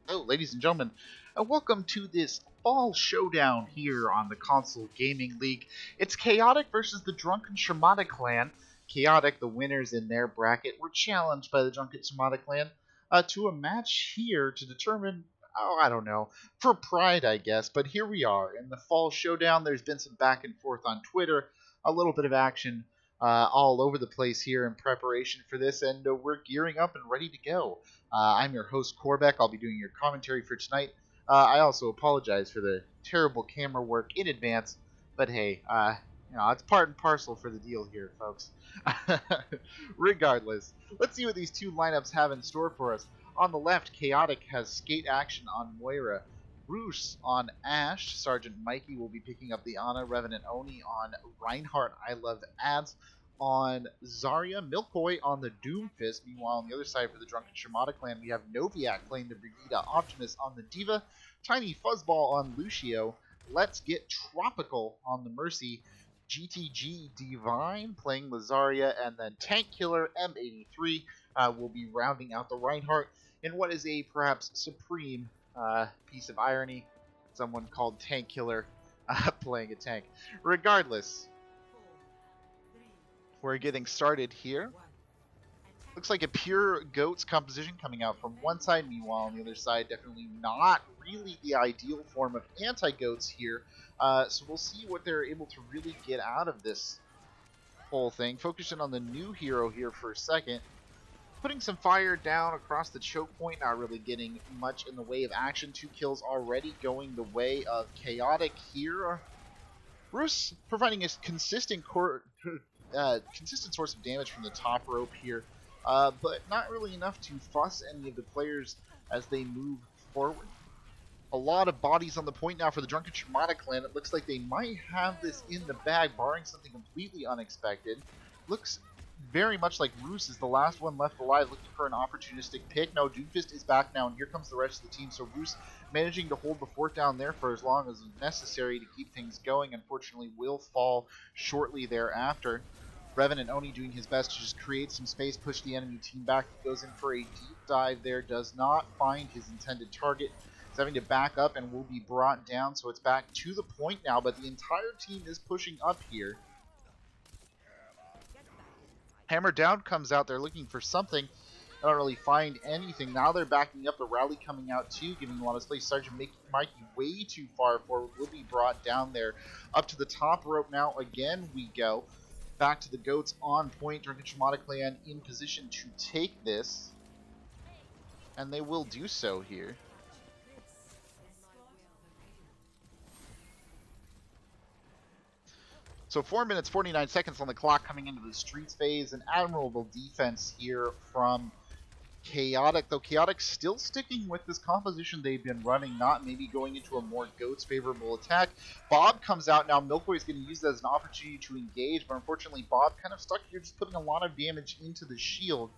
Hello, ladies and gentlemen, and welcome to this fall showdown here on the Console Gaming League. It's Chaotic versus the Drunken Shimada clan. Chaotic, the winners in their bracket, were challenged by the Drunken Shimada clan to a match here to determine, I don't know, for pride, I guess. But here we are in the fall showdown. There's been some back and forth on Twitter, a little bit of action all over the place here in preparation for this, and we're gearing up and ready to go. I'm your host, Corbeck. I'll be doing your commentary for tonight. I also apologize for the terrible camera work in advance, but hey, it's part and parcel for the deal here, folks. Regardless, let's see what these two lineups have in store for us. On the left, Chaotic has Skate Action on Moira. Roos on Ashe. Sergeant Mikey will be picking up the Ana. Revenant Oni on Reinhardt. I Love Ads on Zarya. Milkboy on the Doomfist. Meanwhile, on the other side for the Drunken Shimada clan, we have Noviak playing the Brigida. Optimus on the Diva. Tiny Fuzzball on Lucio. Let's Get Tropical on the Mercy. GTG Divine playing the Zarya. And then Tank Killer M83 will be rounding out the Reinhardt in what is a perhaps supreme piece of irony. Someone called Tank Killer playing a tank. Regardless, we're getting started here. Looks like a pure GOATS composition coming out from one side. Meanwhile, on the other side, definitely not really the ideal form of anti-GOATS here. So we'll see what they're able to really get out of this whole thing. Focusing on the new hero here for a second. Putting some fire down across the choke point, not really getting much in the way of action. 2 kills already going the way of Chaotic here. Bruce providing a consistent source of damage from the top rope here, but not really enough to fuss any of the players as they move forward. A lot of bodies on the point now for the Drunken Shimada clan. It looks like they might have this in the bag, barring something completely unexpected. Looks very much like Roos is the last one left alive, looking for an opportunistic pick. No, Doomfist is back now, and here comes the rest of the team. So Roos managing to hold the fort down there for as long as necessary to keep things going. Unfortunately, will fall shortly thereafter. Revenant Oni doing his best to just create some space, push the enemy team back. He goes in for a deep dive there, does not find his intended target. He's having to back up and will be brought down, so it's back to the point now, but the entire team is pushing up here. Hammer Down comes out there looking for something. I don't really find anything. Now they're backing up. The rally coming out too, giving a lot of space. Sergeant Mikey way too far forward. Will be brought down there. Up to the top rope now. Again we go. Back to the GOATS on point. Drunken Shimada clan in position to take this. And they will do so here. So 4 minutes, 49 seconds on the clock coming into the streets phase. An admirable defense here from Chaotic, though Chaotic still sticking with this composition they've been running, not maybe going into a more GOATS favorable attack. Bob comes out now. Milkboy is going to use that as an opportunity to engage, but unfortunately Bob kind of stuck here, just putting a lot of damage into the shield.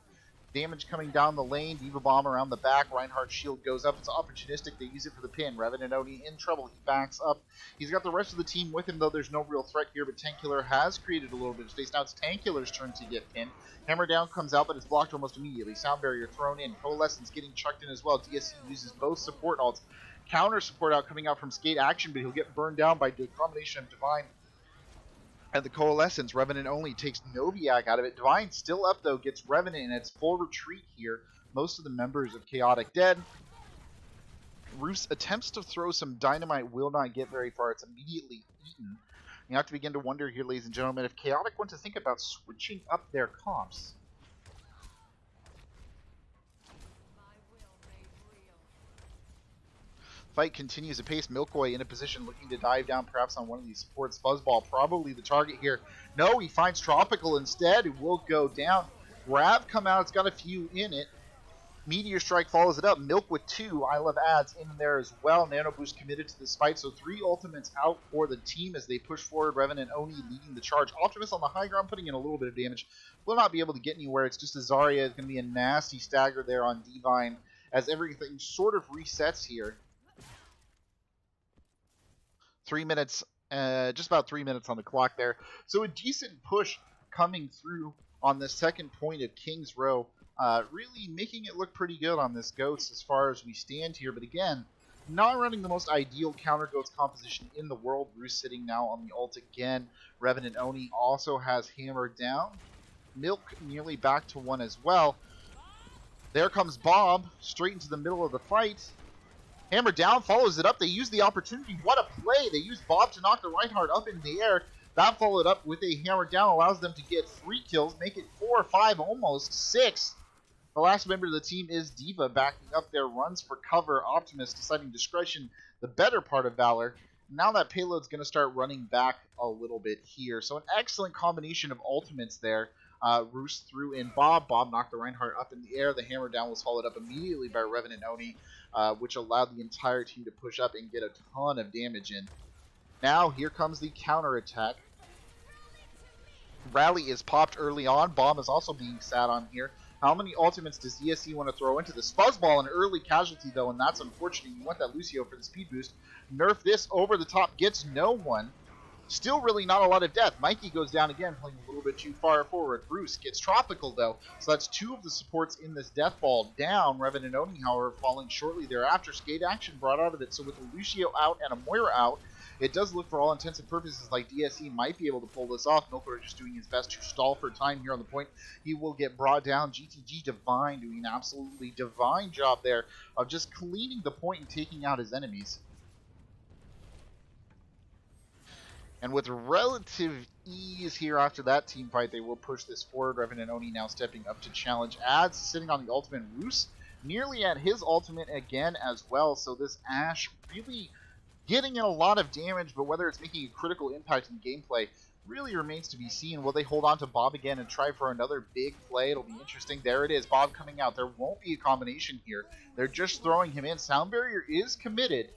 Damage coming down the lane. Diva Bomb around the back. Reinhardt's shield goes up. It's opportunistic. They use it for the pin. Revenant Oni in trouble. He backs up. He's got the rest of the team with him, though there's no real threat here, but Tank Killer has created a little bit of space. Now it's Tank Killer's turn to get pinned. Hammer Down comes out, but it's blocked almost immediately. Sound Barrier thrown in. Coalescence getting chucked in as well. DSC uses both support alts. Counter support out coming out from Skate Action, but he'll get burned down by the combination of Divine and the Coalescence. Revenant only takes Noviak out of it. Divine still up, though, gets Revenant in its full retreat here. Most of the members of Chaotic dead. Roos attempts to throw some dynamite, will not get very far. It's immediately eaten. You have to begin to wonder here, ladies and gentlemen, if Chaotic want to think about switching up their comps. Fight continues apace. Milkboy in a position looking to dive down perhaps on one of these supports. Fuzzball probably the target here. No, he finds Tropical instead. It will go down. Grav come out. It's got a few in it. Meteor Strike follows it up. Milk with 2. I Love Ads in there as well. Nano Boost committed to this fight. So 3 ultimates out for the team as they push forward. Revenant Oni leading the charge. Optimus on the high ground putting in a little bit of damage. Will not be able to get anywhere. It's just a Zarya. It's going to be a nasty stagger there on Divine as everything sort of resets here. 3 minutes, just about 3 minutes on the clock there. So a decent push coming through on the second point of King's Row. really making it look pretty good on this Goats as far as we stand here. But again, not running the most ideal counter Goats composition in the world. Roost sitting now on the ult again. Revenant Oni also has hammered down. Milk nearly back to one as well. There comes Bob straight into the middle of the fight. Hammer down, follows it up. They use the opportunity. What a play. They use Bob to knock the Reinhardt up in the air. That followed up with a hammer down, allows them to get 3 kills, make it 4, 5, almost 6. The last member of the team is D.Va, backing up their runs for cover. Optimus deciding discretion, the better part of Valor. Now that payload's going to start running back a little bit here. So an excellent combination of ultimates there. Roost threw in Bob. Bob knocked the Reinhardt up in the air. The hammer down was followed up immediately by Revenant Oni, which allowed the entire team to push up and get a ton of damage in. Now, here comes the counter-attack. Rally is popped early on. Bomb is also being sat on here. How many ultimates does DSC want to throw into this? Fuzzball, an early casualty, though, and that's unfortunate. You want that Lucio for the speed boost. Nerf this over the top, gets no one. Still really not a lot of death. Mikey goes down again, playing a little bit too far forward. Bruce gets tropical, though, so that's 2 of the supports in this death ball down. Revenant Oni, however, falling shortly thereafter. Skate action brought out of it, so with a Lucio out and a Moira out, it does look for all intents and purposes like DSC might be able to pull this off. Milkor just doing his best to stall for time here on the point. He will get brought down. GTG Divine doing an absolutely divine job there of just cleaning the point and taking out his enemies. And with relative ease here after that team fight, they will push this forward. Revenant Oni now stepping up to challenge. Ads sitting on the ultimate. Roos nearly at his ultimate again as well. So this Ashe really getting in a lot of damage, but whether it's making a critical impact in gameplay really remains to be seen. Will they hold on to Bob again and try for another big play? It'll be interesting. There it is, Bob coming out. There won't be a combination here. They're just throwing him in. Sound Barrier is committed.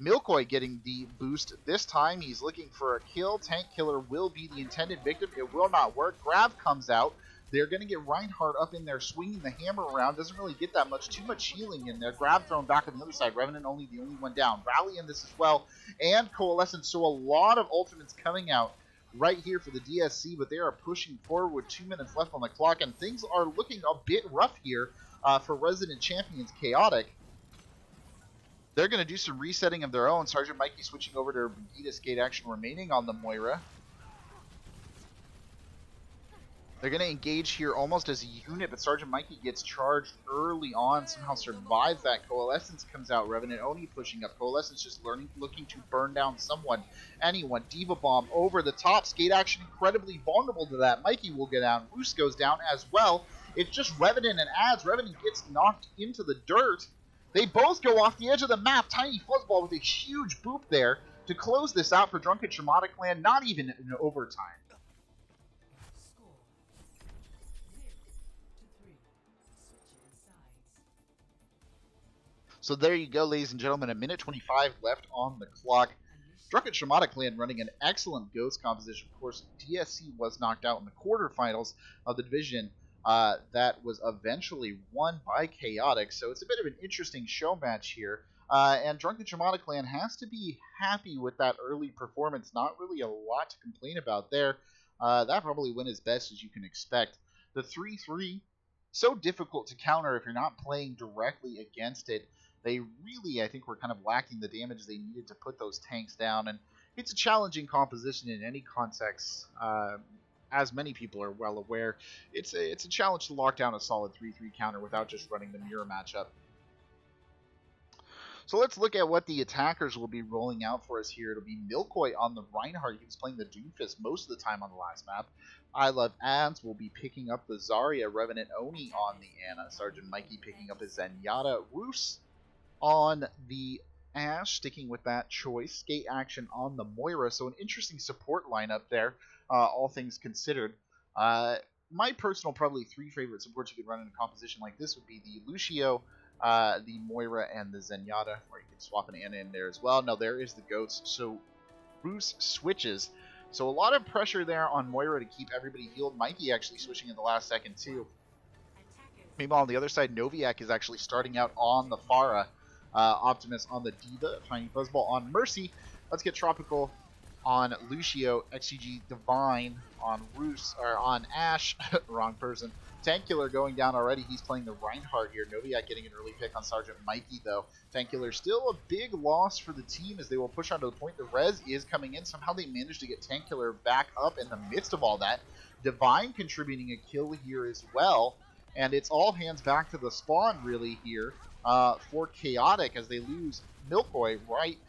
Milkoi getting the boost this time. He's looking for a kill. Tank Killer will be the intended victim. It will not work. Grav comes out. They're going to get Reinhardt up in there, swinging the hammer around. Doesn't really get that much. Too much healing in there. Grav thrown back on the other side. Revenant only the only one down. Rally in this as well. And Coalescence. So a lot of ultimates coming out right here for the DSC, but they are pushing forward with 2 minutes left on the clock, and things are looking a bit rough here for Resident Champions Chaotic. They're going to do some resetting of their own. Sergeant Mikey switching over to Brigida. Skate action remaining on the Moira. They're going to engage here almost as a unit, but Sergeant Mikey gets charged early on, somehow survives that. Coalescence comes out. Revenant Oni pushing up. Coalescence just looking to burn down someone, anyone. D.Va Bomb over the top. Skate action incredibly vulnerable to that. Mikey will get down. Roos goes down as well. It's just Revenant and Ads. Revenant gets knocked into the dirt. They both go off the edge of the map. Tiny Fuzzball with a huge boop there to close this out for Drunken Shimada Clan. Not even in overtime. So there you go, ladies and gentlemen. A minute 25 left on the clock. Drunken Shimada Clan running an excellent Ghost composition. Of course, DSC was knocked out in the quarterfinals of the division. That was eventually won by Chaotic, so it's a bit of an interesting show match here. And Drunken Shimada Clan has to be happy with that early performance. Not really a lot to complain about there. That probably went as best as you can expect. The 3-3, so difficult to counter if you're not playing directly against it. They really, I think, were kind of lacking the damage they needed to put those tanks down. And it's a challenging composition in any context. As many people are well aware, it's a challenge to lock down a solid 3-3 counter without just running the mirror matchup. So let's look at what the attackers will be rolling out for us here. It'll be Milkoi on the Reinhardt. He was playing the Doomfist most of the time on the last map. I Love Ads will be picking up the Zarya. Revenant Oni on the Ana. Sergeant Mikey picking up his Zenyatta. Roos on the Ashe, sticking with that choice. Skate action on the Moira. So an interesting support lineup there. All things considered. My personal probably 3 favorite supports you could run in a composition like this would be the Lucio, the Moira, and the Zenyatta, or you could swap an Ana in there as well. Now there is the Goats, so Bruce switches. So a lot of pressure there on Moira to keep everybody healed. Mikey actually switching in the last second too. Meanwhile on the other side, Noviak is actually starting out on the Pharah. Optimus on the D.Va, Tiny Fuzzball on Mercy. Let's get Tropical on Lucio, XGG Divine, on Roos, or on Ash, wrong person. Tankular going down already. He's playing the Reinhardt here. Noviak getting an early pick on Sergeant Mikey, though. Tankular still a big loss for the team as they will push onto the point. The res is coming in. Somehow they managed to get Tankular back up in the midst of all that. Divine contributing a kill here as well. And it's all hands back to the spawn, really, here for Chaotic as they lose Milkoy right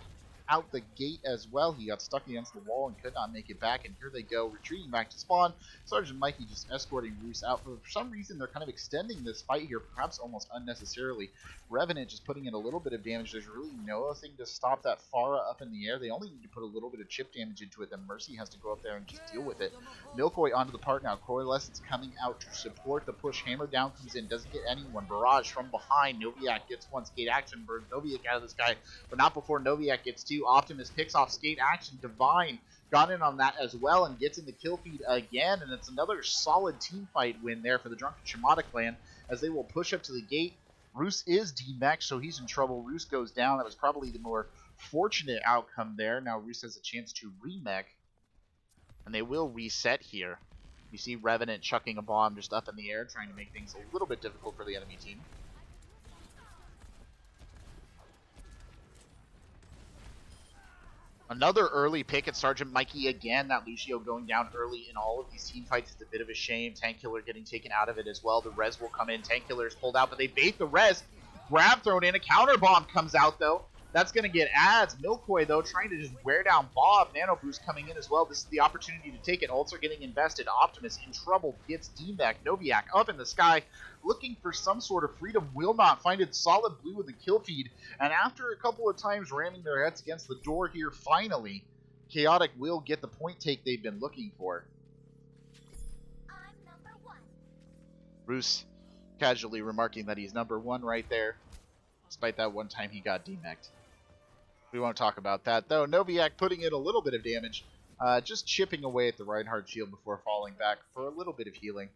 out the gate as well. He got stuck against the wall and could not make it back, and here they go, retreating back to spawn. Sergeant Mikey just escorting Roos out. For some reason, they're kind of extending this fight here, perhaps almost unnecessarily. Revenant just putting in a little bit of damage. There's really nothing to stop that Pharah up in the air. They only need to put a little bit of chip damage into it, then Mercy has to go up there and just deal with it. Milkoy onto the part now. Coalescence coming out to support the push. Hammer down comes in, doesn't get anyone. Barrage from behind. Noviak gets one. Skate action burns Noviak out of this guy, but not before Noviak gets two. Optimus picks off skate action. Divine got in on that as well and gets in the kill feed again, and it's another solid team fight win there for the Drunken Shimada clan as they will push up to the gate. Roos is demexed, so he's in trouble. Roos goes down. That was probably the more fortunate outcome there. Now Roos has a chance to remech, and they will reset here. You see Revenant chucking a bomb just up in the air, trying to make things a little bit difficult for the enemy team. Another early pick at Sergeant Mikey again. That Lucio going down early in all of these team fights is a bit of a shame. Tankular getting taken out of it as well. The res will come in. Tankular is pulled out, but they bait the res. Grab thrown in. A counter bomb comes out, though. That's going to get ads. Milkoy, though, trying to just wear down Bob. Nano Boost coming in as well. This is the opportunity to take it. Ults are getting invested. Optimus in trouble. Gets Deemek. Noviak up in the sky, looking for some sort of freedom. Will not find it. Solid blue with the kill feed. And after a couple of times ramming their heads against the door here, finally, Chaotic will get the point take they've been looking for. I'm number one. Roos casually remarking that he's number one right there, despite that one time he got demeched. We won't talk about that, though. Noviak putting in a little bit of damage, just chipping away at the Reinhardt shield before falling back for a little bit of healing.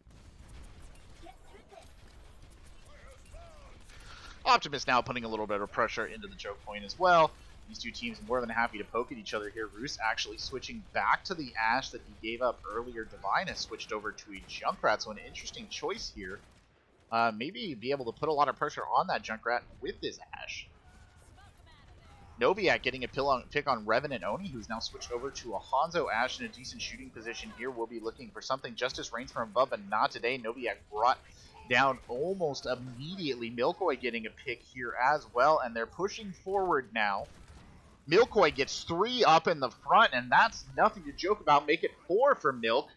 Optimus now putting a little bit of pressure into the choke point as well. These two teams more than happy to poke at each other here. Roos actually switching back to the Ashe that he gave up earlier. Divine has switched over to a Junkrat, so an interesting choice here. Maybe be able to put a lot of pressure on that Junkrat with this Ashe. Noviak getting a pick on Revenant Oni, who's now switched over to a Hanzo Ashe in a decent shooting position here. We'll be looking for something. Justice reigns from above, but not today. Noviak brought down almost immediately. Milkoy getting a pick here as well, and they're pushing forward now. Milkoy gets 3 up in the front, and that's nothing to joke about. Make it 4 for Milk.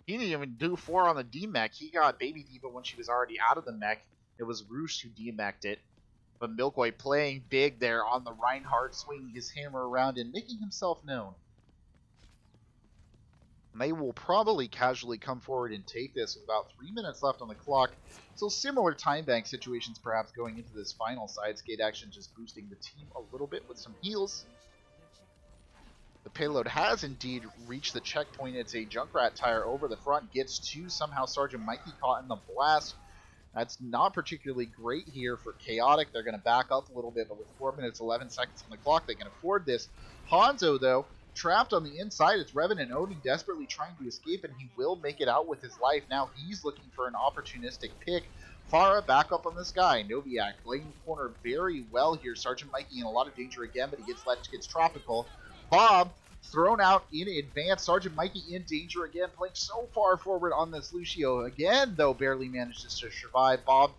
He didn't even do 4 on the D-Mech. He got Baby Diva when she was already out of the mech. It was Roos who D-Mech'd it. But Milkoy playing big there on the Reinhardt, swinging his hammer around and making himself known. And they will probably casually come forward and take this with about 3 minutes left on the clock. So similar time bank situations perhaps going into this final side. Skate action just boosting the team a little bit with some heals. The payload has indeed reached the checkpoint. It's a Junkrat tire over the front. Gets 2. Somehow Sergeant Mikey caught in the blast. That's not particularly great here for Chaotic. They're going to back up a little bit, but with 4 minutes, 11 seconds on the clock, they can afford this. Hanzo, though, trapped on the inside. It's Revenant Oni desperately trying to escape, and he will make it out with his life. Now he's looking for an opportunistic pick. Pharah back up on this guy. Noviak playing the corner very well here. Sergeant Mikey in a lot of danger again, but he gets tropical. Bob thrown out in advance. Sergeant Mikey in danger again, playing so far forward on this Lucio. Again, though, barely manages to survive. Bob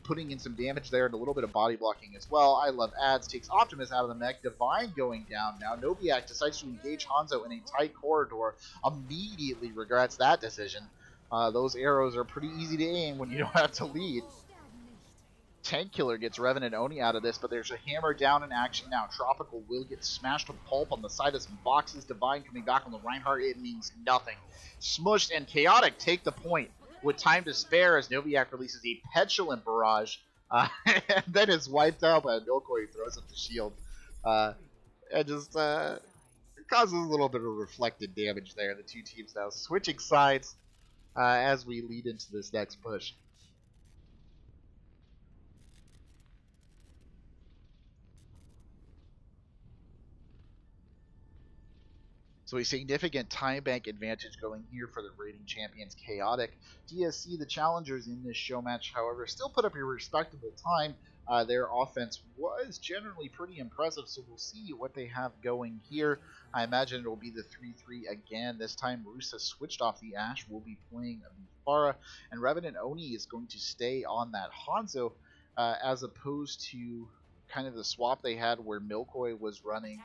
putting in some damage there and a little bit of body blocking as well. I love ads. Takes Optimus out of the mech. Divine going down now. Noviak decides to engage Hanzo in a tight corridor. Immediately regrets that decision. Those arrows are pretty easy to aim when you don't have to lead. Tankular gets Revenant Oni out of this, but there's a hammer down in action now. Tropical will get smashed to pulp on the side of some boxes. Divine coming back on the Reinhardt. It means nothing. Smushed and Chaotic take the point with time to spare as Noviak releases a petulant barrage. And then is wiped out by Milkoy, throws up the shield. And just causes a little bit of reflected damage there. The two teams now switching sides as we lead into this next push. So a significant time bank advantage going here for the reigning champions Chaotic. DSC, the challengers in this show match, however, still put up a respectable time. Their offense was generally pretty impressive, so we'll see what they have going here. I imagine it will be the 3-3 again. This time, Rusa switched off the Ashe, will be playing the Pharah, and Revenant Oni is going to stay on that Hanzo, as opposed to kind of the swap they had where Milkoi was running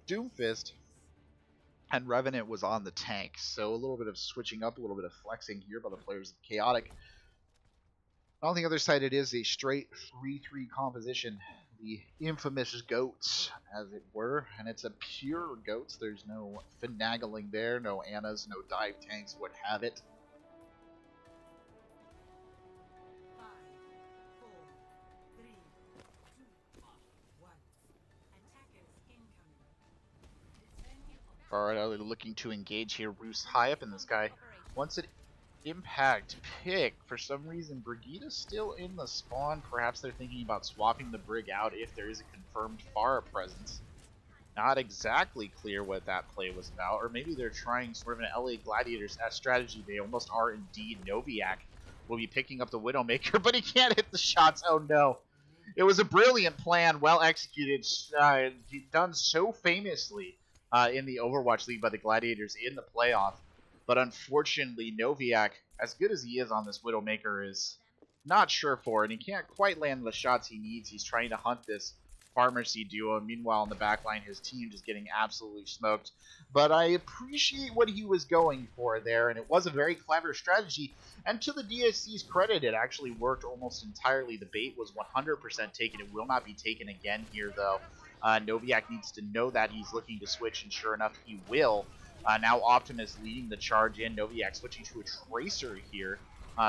Doomfist and Revenant was on the tank. So a little bit of switching up, a little bit of flexing here by the players of Chaotic. On the other side, it is a straight 3-3 composition. The infamous goats, as it were, and it's a pure goats. There's no finagling there, no Annas, no dive tanks, what have it. Alright, are they looking to engage here? Roos high up in this guy. Once it impact pick, for some reason Brigida's still in the spawn. Perhaps they're thinking about swapping the Brig out if there is a confirmed Pharah presence. Not exactly clear what that play was about, or maybe they're trying sort of an LA Gladiators strategy. They almost are indeed. Noviak will be picking up the Widowmaker, but he can't hit the shots. Oh no. It was a brilliant plan, well executed, done so famously in the Overwatch League by the Gladiators in the playoff. But unfortunately, Noviak, as good as he is on this Widowmaker, is not sure for it. And he can't quite land the shots he needs. He's trying to hunt this Pharmacy duo. Meanwhile, in the backline, his team just getting absolutely smoked. But I appreciate what he was going for there, and it was a very clever strategy. And to the DSC's credit, it actually worked almost entirely. The bait was 100% taken. It will not be taken again here, though. Noviak needs to know that he's looking to switch, and sure enough, he will. Now Optimus leading the charge in. Noviak switching to a Tracer here.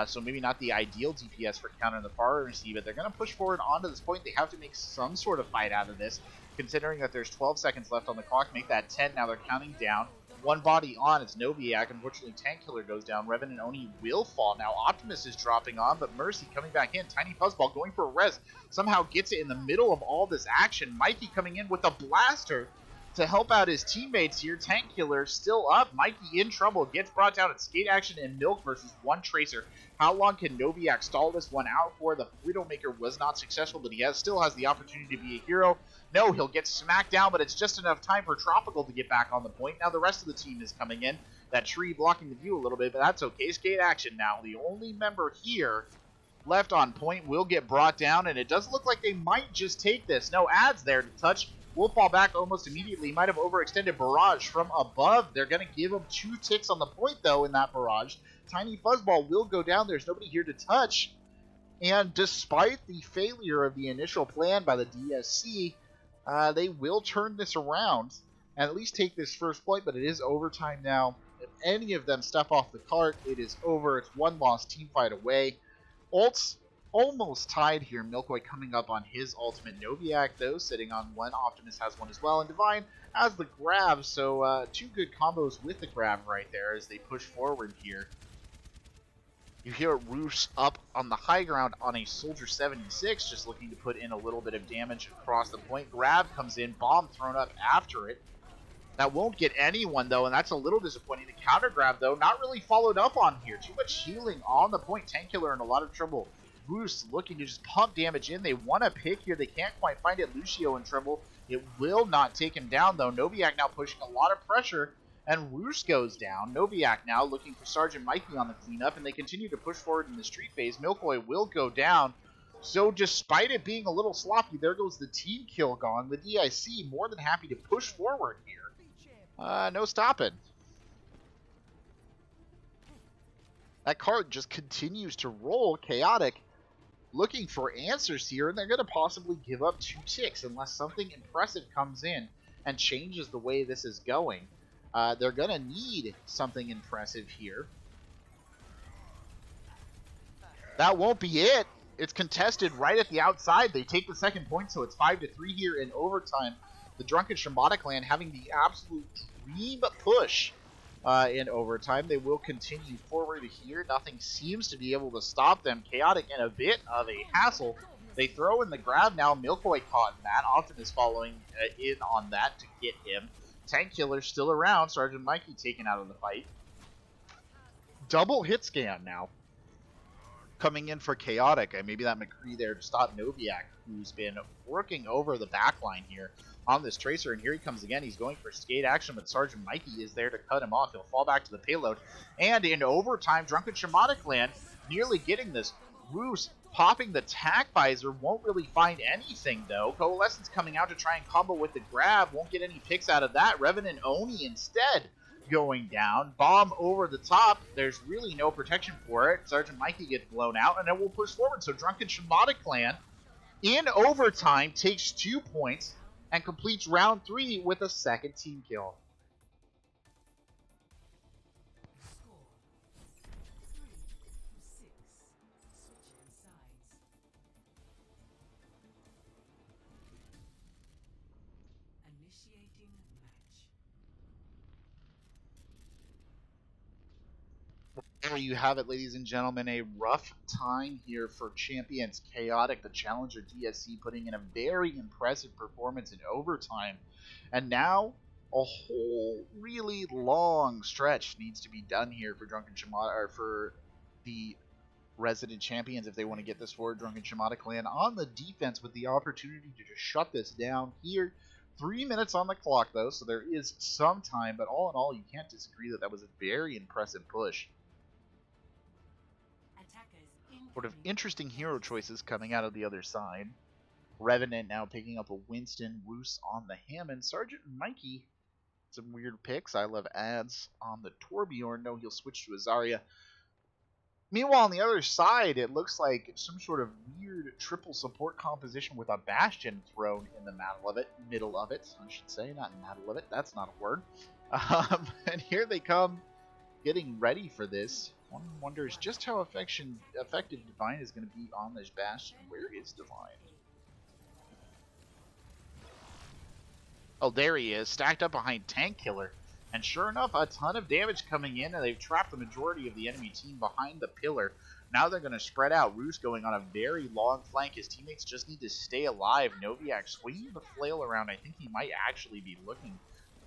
So maybe not the ideal DPS for countering the Pharmacy, but they're going to push forward onto this point. They have to make some sort of fight out of this, considering that there's 12 seconds left on the clock. Make that 10. Now they're counting down. One body on. It's Noviak. Unfortunately, Tank Killer goes down. Revenant Oni will fall. Now Optimus is dropping on, but Mercy coming back in. Tiny Fuzzball going for a res. Somehow gets it in the middle of all this action. Mikey coming in with a blaster to help out his teammates here. Tank Killer still up. Mikey in trouble. Gets brought down at skate action and Milk versus one Tracer. How long can Noviak stall this one out for? The Widowmaker was not successful, but he still has the opportunity to be a hero. No, he'll get smacked down, but it's just enough time for Tropical to get back on the point. Now the rest of the team is coming in. That tree blocking the view a little bit, but that's okay. Skate action now. The only member here left on point will get brought down, and it does look like they might just take this. No ads there to touch. Will fall back almost immediately. Might have overextended barrage from above. They're going to give him 2 ticks on the point, though, in that barrage. Tiny Fuzzball will go down. There's nobody here to touch. And despite the failure of the initial plan by the DSC, they will turn this around and at least take this first point, but it is overtime now. If any of them step off the cart, it is over. It's one lost team fight away. Ults almost tied here. Milkoi coming up on his ultimate. Noviak, though, sitting on one. Optimus has one as well. And Divine has the grab. So 2 good combos with the grab right there as they push forward here. You hear Roos up on the high ground on a Soldier 76, just looking to put in a little bit of damage across the point. Grab comes in, bomb thrown up after it. That won't get anyone, though, and that's a little disappointing. The counter grab, though, not really followed up on here. Too much healing on the point. Tank Killer in a lot of trouble. Roos looking to just pump damage in. They want to pick here. They can't quite find it. Lucio in trouble. It will not take him down, though. Noviak now pushing a lot of pressure, and Roos goes down. Noviak now looking for Sergeant Mikey on the cleanup, and they continue to push forward in the street phase. Milkoi will go down. So despite it being a little sloppy, there goes the team kill gone. The DIC more than happy to push forward here. No stopping. That card just continues to roll. Chaotic looking for answers here, and they're going to possibly give up 2 ticks unless something impressive comes in and changes the way this is going. They're going to need something impressive here. That won't be it. It's contested right at the outside. They take the second point, so it's 5-3 here in overtime. The Drunken Shimada clan having the absolute dream push in overtime. They will continue forward here. Nothing seems to be able to stop them. Chaotic in a bit of a hassle. They throw in the grab now. Milkoi caught in that. Optimus following in on that to get him. Tank Killer still around. Sergeant Mikey taken out of the fight. Double hit scan now. Coming in for Chaotic, and maybe that McCree there to stop Noviak, who's been working over the back line here on this Tracer, and here he comes again. He's going for skate action, but Sergeant Mikey is there to cut him off. He'll fall back to the payload, and in overtime, Drunken Shimada clan nearly getting this. Roos popping the tack visor, won't really find anything though. Coalescence coming out to try and combo with the grab, won't get any picks out of that. Revenant Oni instead going down. Bomb over the top. There's really no protection for it. Sergeant Mikey gets blown out, and it will push forward. So Drunken Shimada clan, in overtime, takes 2 points and completes round 3 with a second team kill. There you have it, ladies and gentlemen. A rough time here for champions. Chaotic, the challenger DSC, putting in a very impressive performance in overtime. And now a whole really long stretch needs to be done here for Drunken Shimada, or for the resident champions if they want to get this forward. Drunken Shimada clan on the defense with the opportunity to just shut this down here. 3 minutes on the clock though, so there is some time, but all in all, you can't disagree that that was a very impressive push. Sort of interesting hero choices coming out of the other side. Revenant now picking up a Winston, Roos on the Hammond. Sergeant Mikey, some weird picks. I love ads on the Torbjorn. No, he'll switch to a Zarya. Meanwhile, on the other side, it looks like some sort of weird triple support composition with a Bastion thrown in the middle of it, I should say, not middle of it. That's not a word. And here they come, getting ready for this. One wonders just how effective Divine is going to be on this Bastion. Where is Divine? Oh, there he is, stacked up behind Tank Killer. And sure enough, a ton of damage coming in, and they've trapped the majority of the enemy team behind the pillar. Now they're going to spread out. Roos going on a very long flank. His teammates just need to stay alive. Noviak swinging the flail around. I think he might actually be looking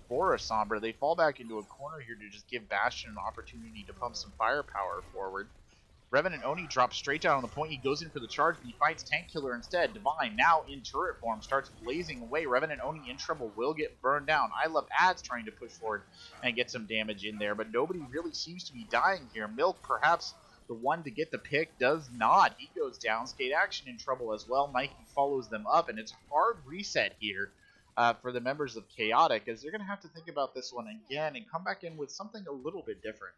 for a Sombra. They fall back into a corner here to just give Bastion an opportunity to pump some firepower forward. Revenant Oni drops straight down on the point. He goes in for the charge, but he fights Tank Killer instead. Divine, now in turret form, starts blazing away. Revenant Oni in trouble, will get burned down. I love ads trying to push forward and get some damage in there, but nobody really seems to be dying here. Milk, perhaps the one to get the pick, does not. He goes down. Skate Action in trouble as well. Mikey follows them up, and it's a hard reset here for the members of Chaotic, as they're going to have to think about this one again and come back in with something a little bit different.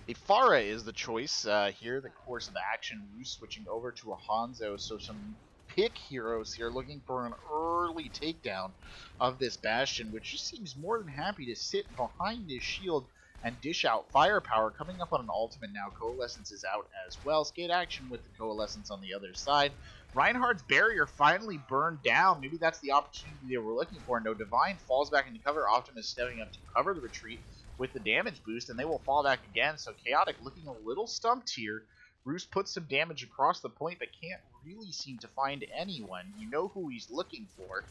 A Pharah is the choice here, the course of action. Roos switching over to a Hanzo, so some pick heroes here looking for an early takedown of this Bastion, which just seems more than happy to sit behind his shield and dish out firepower. Coming up on an ultimate now. Coalescence is out as well. Skate Action with the Coalescence on the other side. Reinhardt's barrier finally burned down. Maybe that's the opportunity they were looking for. No, Divine falls back into cover. Optimus stepping up to cover the retreat with the damage boost, and they will fall back again. So Chaotic looking a little stumped here. Roos puts some damage across the point, but can't really seem to find anyone. You know who he's looking for.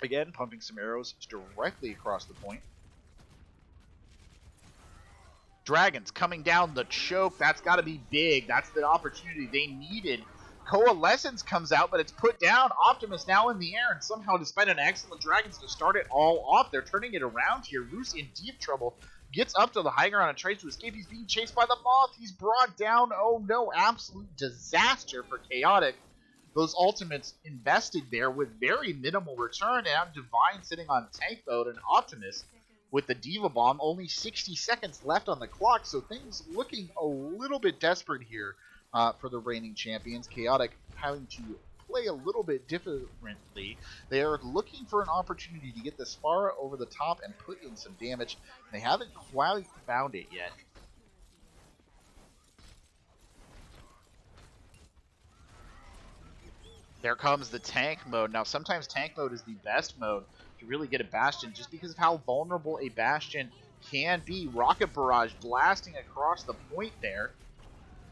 Again, pumping some arrows directly across the point. Dragons coming down the choke. That's got to be big. That's the opportunity they needed. Coalescence comes out, but it's put down. Optimus now in the air, and somehow, despite an excellent Dragons to start it all off, they're turning it around here. Roos in deep trouble. Gets up to the high ground and tries to escape. He's being chased by the Moth. He's brought down. Oh no, absolute disaster for Chaotic. Those ultimates invested there with very minimal return, and Divine sitting on tank mode, and Optimus with the Diva Bomb. Only 60 seconds left on the clock, so things looking a little bit desperate here for the reigning champions. Chaotic having to play a little bit differently. They are looking for an opportunity to get this Pharah over the top and put in some damage. They haven't quite found it yet. There comes the tank mode. Now, sometimes tank mode is the best mode to really get a Bastion, just because of how vulnerable a Bastion can be. Rocket Barrage blasting across the point there.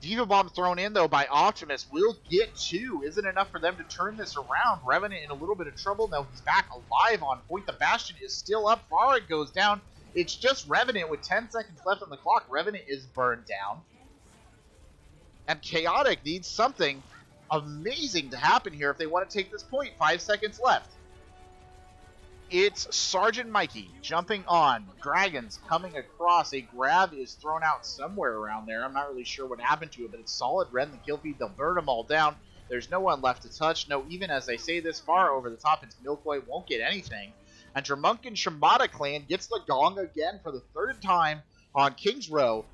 Diva Bomb thrown in, though, by Optimus will get 2. Isn't enough for them to turn this around. Revenant in a little bit of trouble. Now he's back alive on point. The Bastion is still up. Farah goes down. It's just Revenant with 10 seconds left on the clock. Revenant is burned down. And Chaotic needs something amazing to happen here if they want to take this point. 5 seconds left. It's Sergeant Mikey jumping on. Dragons coming across. A grab is thrown out somewhere around there. I'm not really sure what happened to it, but it's solid red in the kill feed. They'll burn them all down. There's no one left to touch. No, even as I say this far over the top, it's Milkboy won't get anything. And Drunken Shimada clan gets the gong again for the 3rd time on Kings Row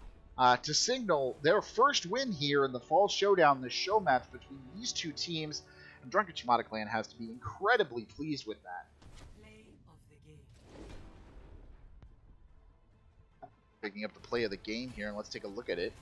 to signal their first win here in the Fall Showdown, the show match between these two teams. And Drunken Shimada clan has to be incredibly pleased with that. Picking up the play of the game here, and let's take a look at it.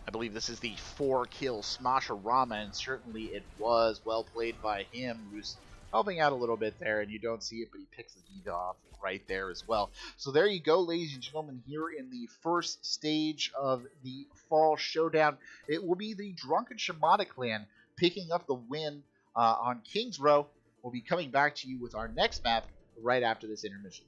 I believe this is the 4-kill Smasherama, and certainly it was well played by him, who's helping out a little bit there, and you don't see it, but he picks the Diva off right there as well. So there you go, ladies and gentlemen, here in the first stage of the Fall Showdown. It will be the Drunken Shimada clan picking up the win on Kings Row. We'll be coming back to you with our next map right after this intermission.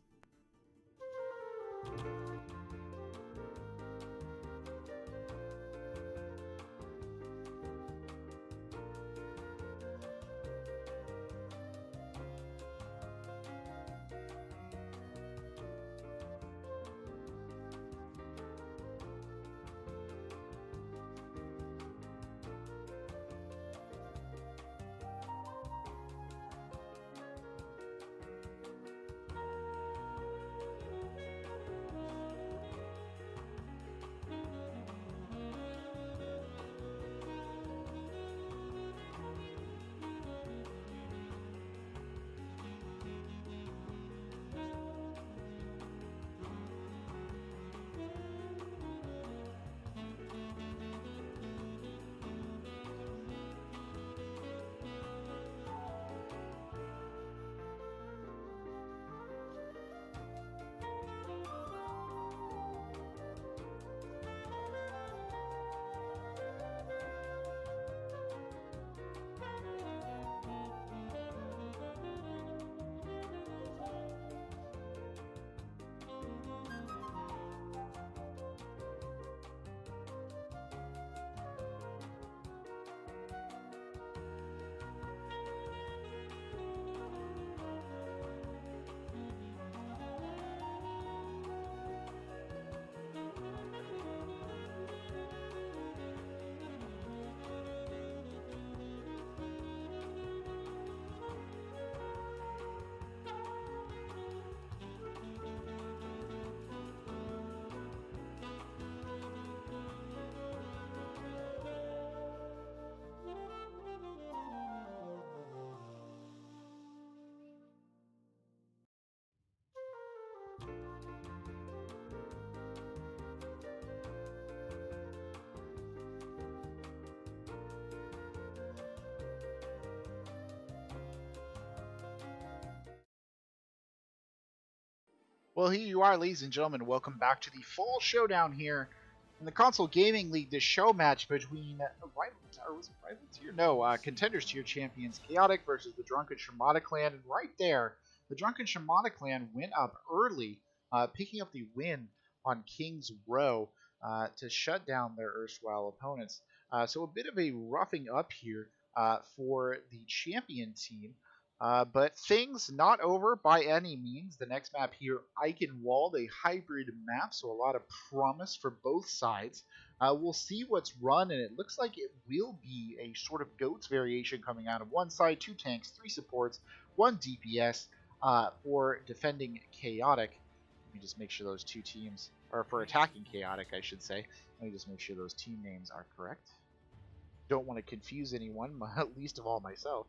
Well, here you are, ladies and gentlemen. Welcome back to the Fall Showdown here in the Console Gaming League. The show match between Contenders Tier champions Chaotic versus the Drunken Shimada clan. And right there, the Drunken Shimada clan went up early, picking up the win on Kings Row to shut down their erstwhile opponents. So a bit of a roughing up here for the champion team. But things not over by any means. The next map here, Eichenwald, a hybrid map, so a lot of promise for both sides. We'll see what's run, and it looks like it will be a sort of GOATS variation coming out of one side, 2 tanks, 3 supports, 1 DPS for defending Chaotic. Let me just make sure those 2 teams, or for attacking Chaotic, I should say. Let me just make sure those team names are correct. Don't want to confuse anyone, least of all myself.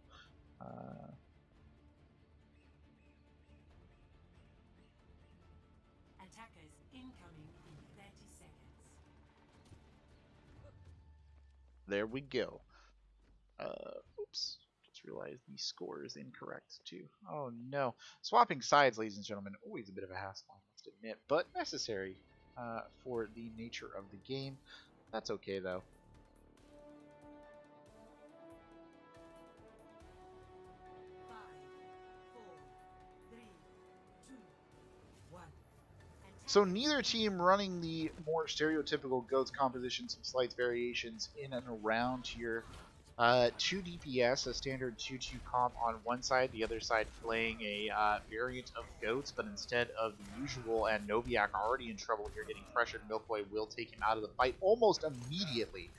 Attackers incoming in 30 seconds. There we go. Oops. Just just realized the score is incorrect too. Oh no. Swapping sides, ladies and gentlemen, always a bit of a hassle, I must admit, but necessary for the nature of the game. That's okay though. So neither team running the more stereotypical GOATS composition, some slight variations in and around here. 2 DPS, a standard 2-2 comp on one side, the other side playing a variant of GOATS, but instead of the usual, and Noviak already in trouble here, getting pressured. Milkboy will take him out of the fight almost immediately.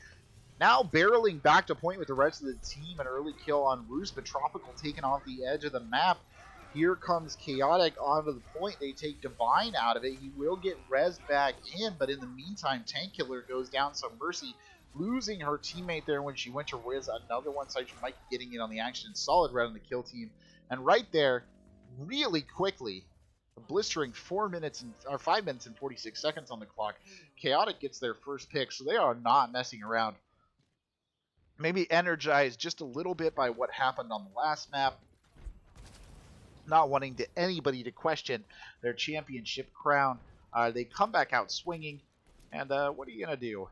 Now barreling back to point with the rest of the team, an early kill on Roos, but Tropical taken off the edge of the map. Here comes Chaotic onto the point. They take Divine out of it. He will get res back in, but in the meantime, Tank Killer goes down. So Mercy losing her teammate there when she went to res another one side. She might be getting in on the action. Solid red on the kill team. And right there, really quickly, a blistering 5 minutes and 46 seconds on the clock. Chaotic gets their first pick, so they are not messing around. Maybe energized just a little bit by what happened on the last map. Not wanting anybody to question their championship crown. They come back out swinging. And what are you going to do?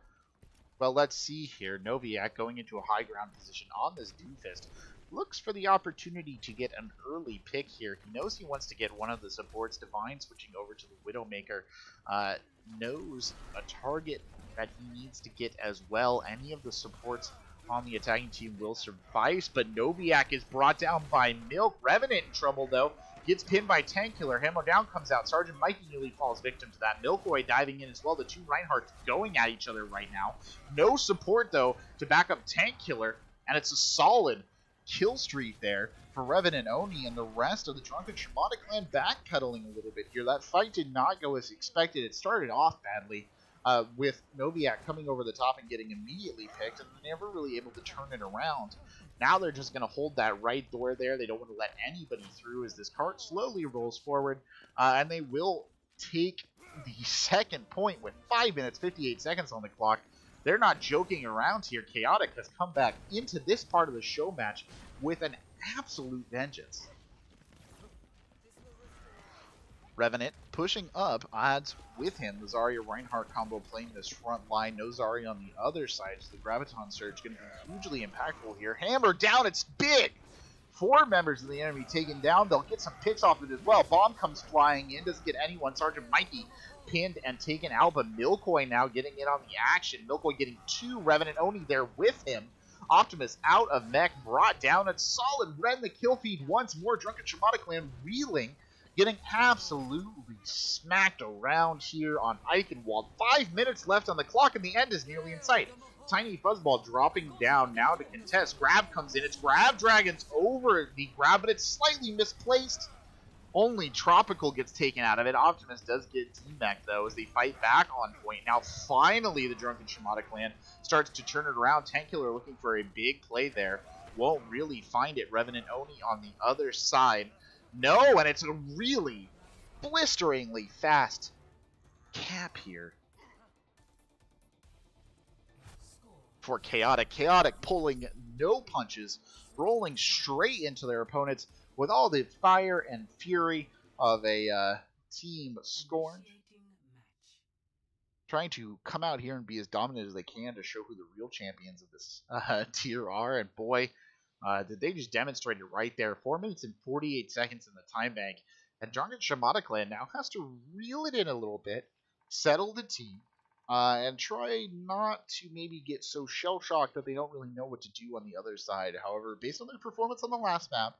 Well, let's see here. Noviak going into a high ground position on this Doomfist. Looks for the opportunity to get an early pick here. He knows he wants to get one of the supports. Divine switching over to the Widowmaker. Knows a target that he needs to get as well. Any of the supports on the attacking team will suffice, but Noviak is brought down by Milk. Revenant in trouble, though. Gets pinned by Tank Killer. Hammer down comes out. Sergeant Mikey nearly falls victim to that. Milkboy diving in as well. The two Reinhardts going at each other right now. No support, though, to back up Tank Killer, and it's a solid kill streak there for Revenant Oni and the rest of the Drunken Shimada clan backpedaling a little bit here. That fight did not go as expected. It started off badly. With Noviak coming over the top and getting immediately picked, and never really able to turn it around. Now they're just going to hold that right door there. They don't want to let anybody through as this cart slowly rolls forward, and they will take the second point with 5 minutes, 58 seconds on the clock. They're not joking around here. Chaotic has come back into this part of the show match with an absolute vengeance. Revenant pushing up, odds with him. The Zarya Reinhardt combo playing this front line. No Zarya on the other side, so the Graviton Surge going to be hugely impactful here. Hammer down, it's big! 4 members of the enemy taken down. They'll get some picks off it as well. Bomb comes flying in, doesn't get anyone. Sergeant Mikey pinned and taken out, but Milkboy now getting in on the action. Milkboy getting 2, Revenant Oni there with him. Optimus out of mech, brought down. It's solid red in the kill feed once more. Drunken Shimada clan reeling. Getting absolutely smacked around here on Eichenwald. 5 minutes left on the clock, and the end is nearly in sight. Tiny Fuzzball dropping down now to contest. Grab comes in. It's Grab Dragons over the grab, but it's slightly misplaced. Only Tropical gets taken out of it. Optimus does get T-Mech, though, as they fight back on point. Now, finally, the Drunken Shimada clan starts to turn it around. Tank Killer looking for a big play there. Won't really find it. Revenant Oni on the other side. No, and it's a really blisteringly fast cap here for Chaotic. Chaotic pulling no punches, rolling straight into their opponents with all the fire and fury of a team scorned. Trying to come out here and be as dominant as they can to show who the real champions of this tier are, and boy, did they just demonstrate it right there. 4 minutes and 48 seconds in the time bank. And Drunken Shimada clan now has to reel it in a little bit, settle the team, and try not to maybe get so shell-shocked that they don't really know what to do on the other side. However, based on their performance on the last map,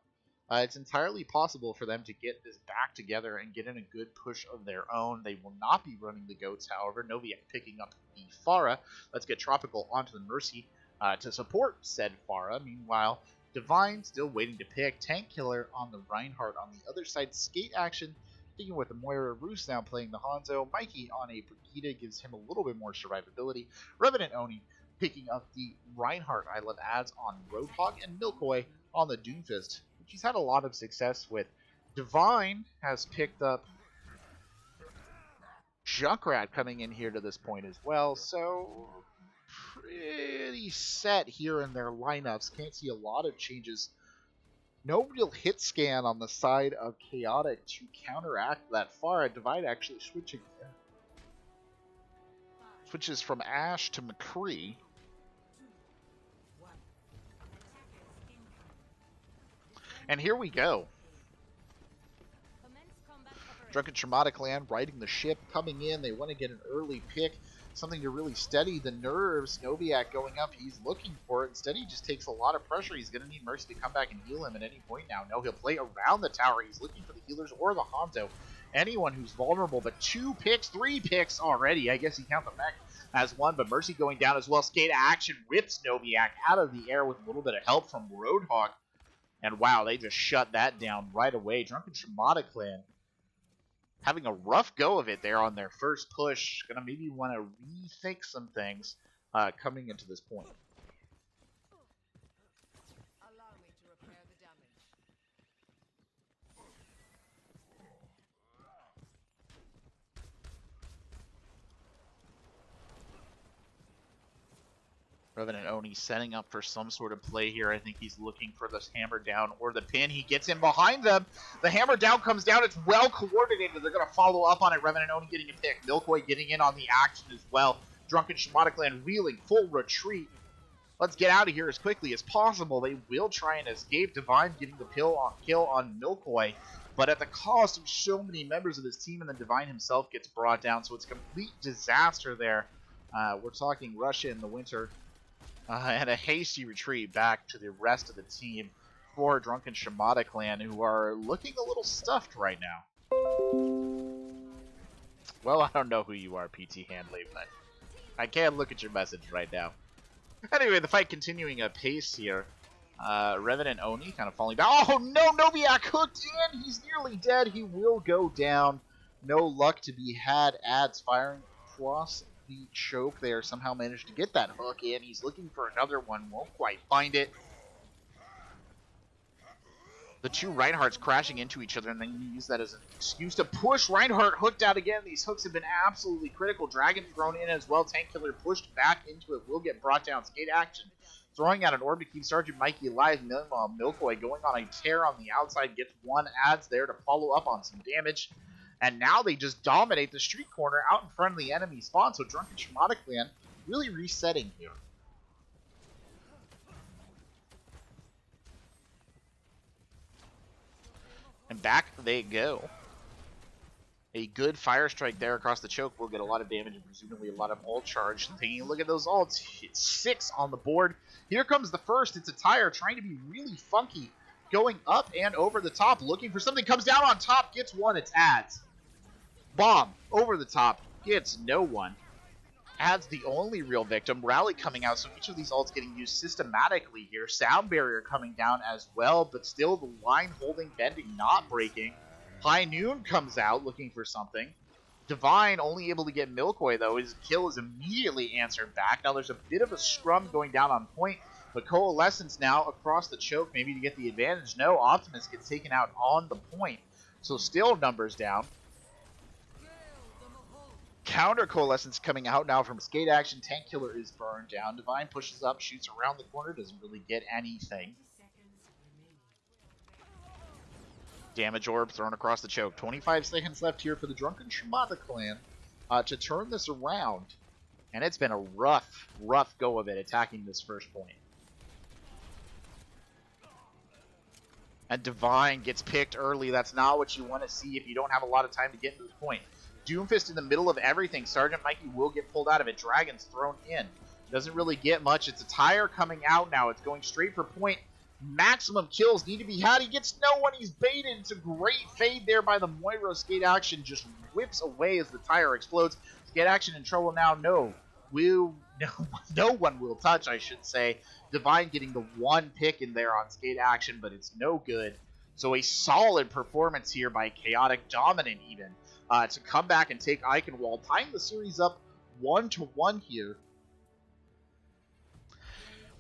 it's entirely possible for them to get this back together and get in a good push of their own. They will not be running the GOATs, however. Noviak picking up the Pharah. Let's get Tropical onto the Mercy to support said Pharah. Meanwhile, Divine still waiting to pick. Tank Killer on the Reinhardt on the other side. Skate action, sticking with the Moira. Roos now playing the Hanzo. Mikey on a Brigida gives him a little bit more survivability. Revenant Oni picking up the Reinhardt I Love Ads on Roadhog, and Milkboy on the Doomfist, which he's had a lot of success with. Divine has picked up Junkrat coming in here to this point as well, so pretty set here in their lineups. Can't see a lot of changes No real hit scan on the side of Chaotic to counteract that far. Divide actually switches from Ash to McCree. And here we go. Drunken Shimada clan riding the ship, coming in. They want to get an early pick, something to really steady the nerves. Noviak going up, he's looking for it. Instead, he just takes a lot of pressure. He's going to need Mercy to come back and heal him at any point now. No, he'll play around the tower. He's looking for the healers or the Hanzo. Anyone who's vulnerable, but 2 picks, 3 picks already. I guess he counts the mech as 1, but Mercy going down as well. Skate action whips Noviak out of the air with a little bit of help from Roadhog. And wow, they just shut that down right away. Drunken Shimada clan having a rough go of it there on their first push. Gonna maybe want to rethink some things coming into this point. Allow me to repair the damage. Revenant Oni setting up for some sort of play here. I think he's looking for this hammer down or the pin. He gets in behind them. The hammer down comes down. It's well coordinated. They're going to follow up on it. Revenant Oni getting a pick. Milkboy getting in on the action as well. Drunken Shimada clan reeling. Full retreat. Let's get out of here as quickly as possible. They will try and escape. Divine getting the kill on Milkboy, but at the cost of so many members of his team, and then Divine himself gets brought down. So it's a complete disaster there. We're talking Russia in the winter. And a hasty retreat back to the rest of the team for Drunken Shimada clan, who are looking a little stuffed right now. Well, I don't know who you are, PT Handley, but I can't look at your message right now. Anyway, the fight continuing apace here. Revenant Oni kind of falling back. Oh no, Noviak hooked in! He's nearly dead. He will go down. No luck to be had. Ads firing across the choke there. Somehow managed to get that hook in. He's looking for another one. Won't quite find it. The two Reinhardts crashing into each other, and then you use that as an excuse to push. Reinhardt hooked out again. These hooks have been absolutely critical. Dragon thrown in as well. Tank Killer pushed back into it. Will get brought down. Skate action. Throwing out an orb to keep Sergeant Mikey alive. Milkboy going on a tear on the outside. Gets one. Adds there to follow up on some damage. And now they just dominate the street corner out in front of the enemy spawn. So Drunken Shimada clan really resetting here. And back they go. A good fire strike there across the choke will get a lot of damage and presumably a lot of ult charge. And taking a look at those ults, it's 6 on the board. Here comes the first. It's a tire trying to be really funky. Going up and over the top, looking for something. Comes down on top, gets one. It's Ads. Bomb over the top, gets no one. Ads the only real victim. Rally coming out, so each of these ults getting used systematically here. Sound barrier coming down as well, but still the line holding, bending, not breaking. High Noon comes out looking for something. Divine only able to get Milkboy though. His kill is immediately answered back. Now there's a bit of a scrum going down on point, but Coalescence now across the choke maybe to get the advantage. No, Optimus gets taken out on the point, so still numbers down. Counter Coalescence coming out now from Skate Action. Tank Killer is burned down. Divine pushes up, shoots around the corner, doesn't really get anything. Damage Orb thrown across the choke. 25 seconds left here for the Drunken Shimada clan to turn this around. And it's been a rough go of it attacking this first point. And Divine gets picked early. That's not what you want to see if you don't have a lot of time to get to this point. Doomfist in the middle of everything. Sergeant Mikey will get pulled out of it. Dragon's thrown in. Doesn't really get much. It's a tire coming out now. It's going straight for point. Maximum kills need to be had. He gets no one. He's baited. It's a great fade there by the Moira. Skate Action just whips away as the tire explodes. Skate Action in trouble now. No one will touch, I should say. Divine getting the one pick in there on Skate Action, but it's no good. So a solid performance here by Chaotic, dominant even, to come back and take Eichenwald, tying the series up 1-1 here.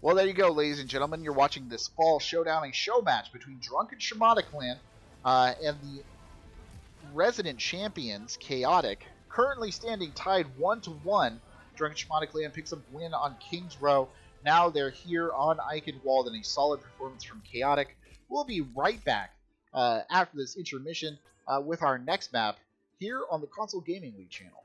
Well, there you go, ladies and gentlemen. You're watching this fall Showdown, a show match between Drunken Shimada clan and the resident champions, Chaotic. Currently standing tied 1-1. Drunken Shimada clan picks up win on King's Row. Now they're here on Eichenwald, and a solid performance from Chaotic We'll be right back after this intermission with our next map here on the Console Gaming League channel.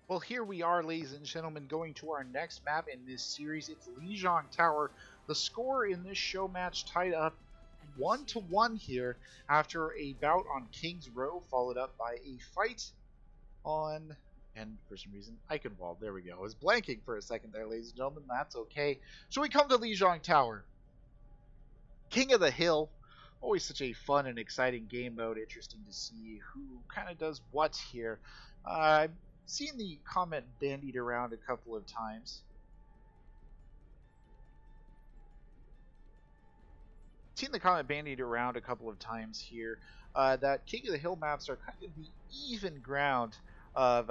Well, here we are, ladies and gentlemen, going to our next map in this series. It's Lijiang Tower. The score in this show match tied up 1-1 here after a bout on King's Row, followed up by a fight on, and for some reason, Eichenwald. There we go. I was blanking for a second there, ladies and gentlemen. That's okay. So we come to Lijiang Tower. King of the Hill. Always such a fun and exciting game mode. Interesting to see who kind of does what here. I've seen the comment bandied around a couple of times. Here that King of the Hill maps are kind of the even ground of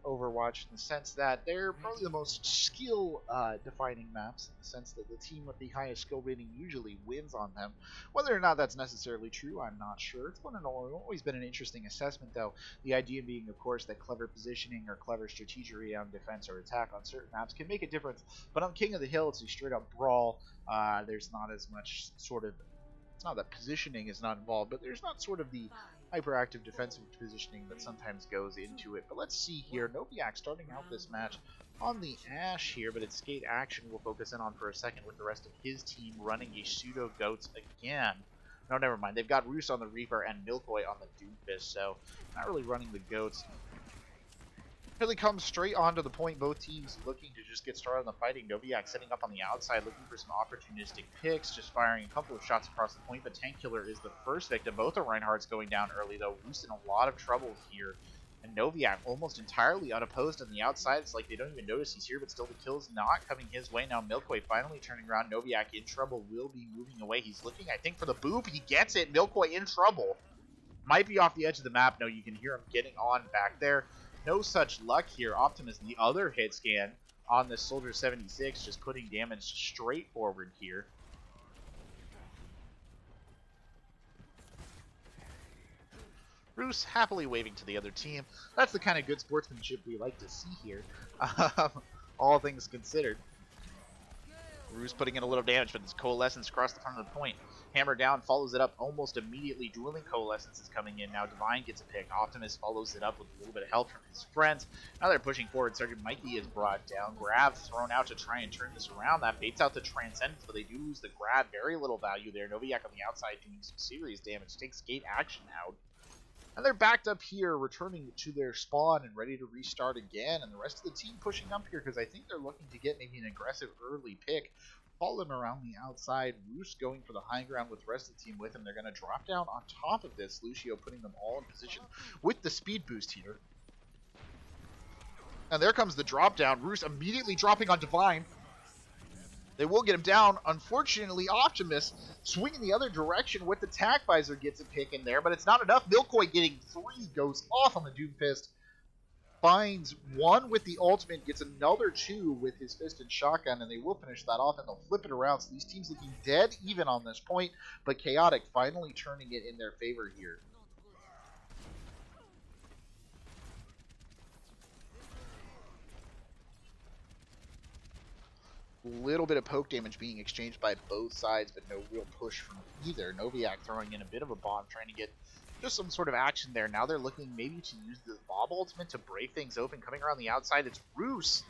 Overwatch, in the sense that they're probably the most skill defining maps, in the sense that the team with the highest skill rating usually wins on them. Whether or not that's necessarily true, I'm not sure. It's always been an interesting assessment, though. The idea being, of course, that clever positioning or clever strategery on defense or attack on certain maps can make a difference. But on King of the Hill, it's a straight up brawl. There's not as much sort of, it's not that positioning is not involved, but there's not sort of the hyperactive defensive positioning that sometimes goes into it. But let's see here. Noviak starting out this match on the Ashe here, but it's skate action we'll focus in on for a second, with the rest of his team running a pseudo goats again. No, never mind. They've got Roos on the Reaper and Milkoy on the Doomfist, so not really running the goats. Really comes straight onto the point. Both teams looking to just get started on the fighting. Noviak setting up on the outside, looking for some opportunistic picks, just firing a couple of shots across the point, but Tankular is the first victim. Both of Reinhardt's going down early, though. Roos in a lot of trouble here, and Noviak almost entirely unopposed on the outside. It's like they don't even notice he's here, but still the kill's not coming his way. Now Milkoy finally turning around. Noviak in trouble, will be moving away. He's looking, I think, for the boop. He gets it. Milkoy in trouble. Might be off the edge of the map. No, you can hear him getting on back there. No such luck here. Optimus, the other hit scan on the Soldier 76, just putting damage straight forward here. Roos happily waving to the other team. That's the kind of good sportsmanship we like to see here, all things considered. Roos putting in a little damage, but it's Coalescence across the front of the point. Hammer down, follows it up almost immediately. Dueling Coalescence is coming in. Now Divine gets a pick. Optimus follows it up with a little bit of help from his friends. Now they're pushing forward. Sergeant Mikey is brought down. Grab thrown out to try and turn this around. That baits out the Transcendence, but they do lose the grab. Very little value there. Noviak on the outside doing some serious damage. Takes skate action out. And they're backed up here, returning to their spawn and ready to restart again. And the rest of the team pushing up here because I think they're looking to get maybe an aggressive early pick. Fallen around the outside. Roos going for the high ground with the rest of the team with him. They're going to drop down on top of this. Lucio putting them all in position with the speed boost here. And there comes the drop down. Roos immediately dropping on Divine. They will get him down. Unfortunately, Optimus swinging the other direction with the tack visor gets a pick in there, but it's not enough. Milkoy getting 3, goes off on the Doomfist. Finds 1 with the ultimate, gets another 2 with his fist and shotgun, and they will finish that off, and they'll flip it around. So these teams looking dead even on this point, but Chaotic finally turning it in their favor here. Little bit of poke damage being exchanged by both sides, but no real push from either. Noviak throwing in a bit of a bomb, trying to get just some sort of action there. Now they're looking maybe to use the Bob ultimate to break things open. Coming around the outside, it's Roos,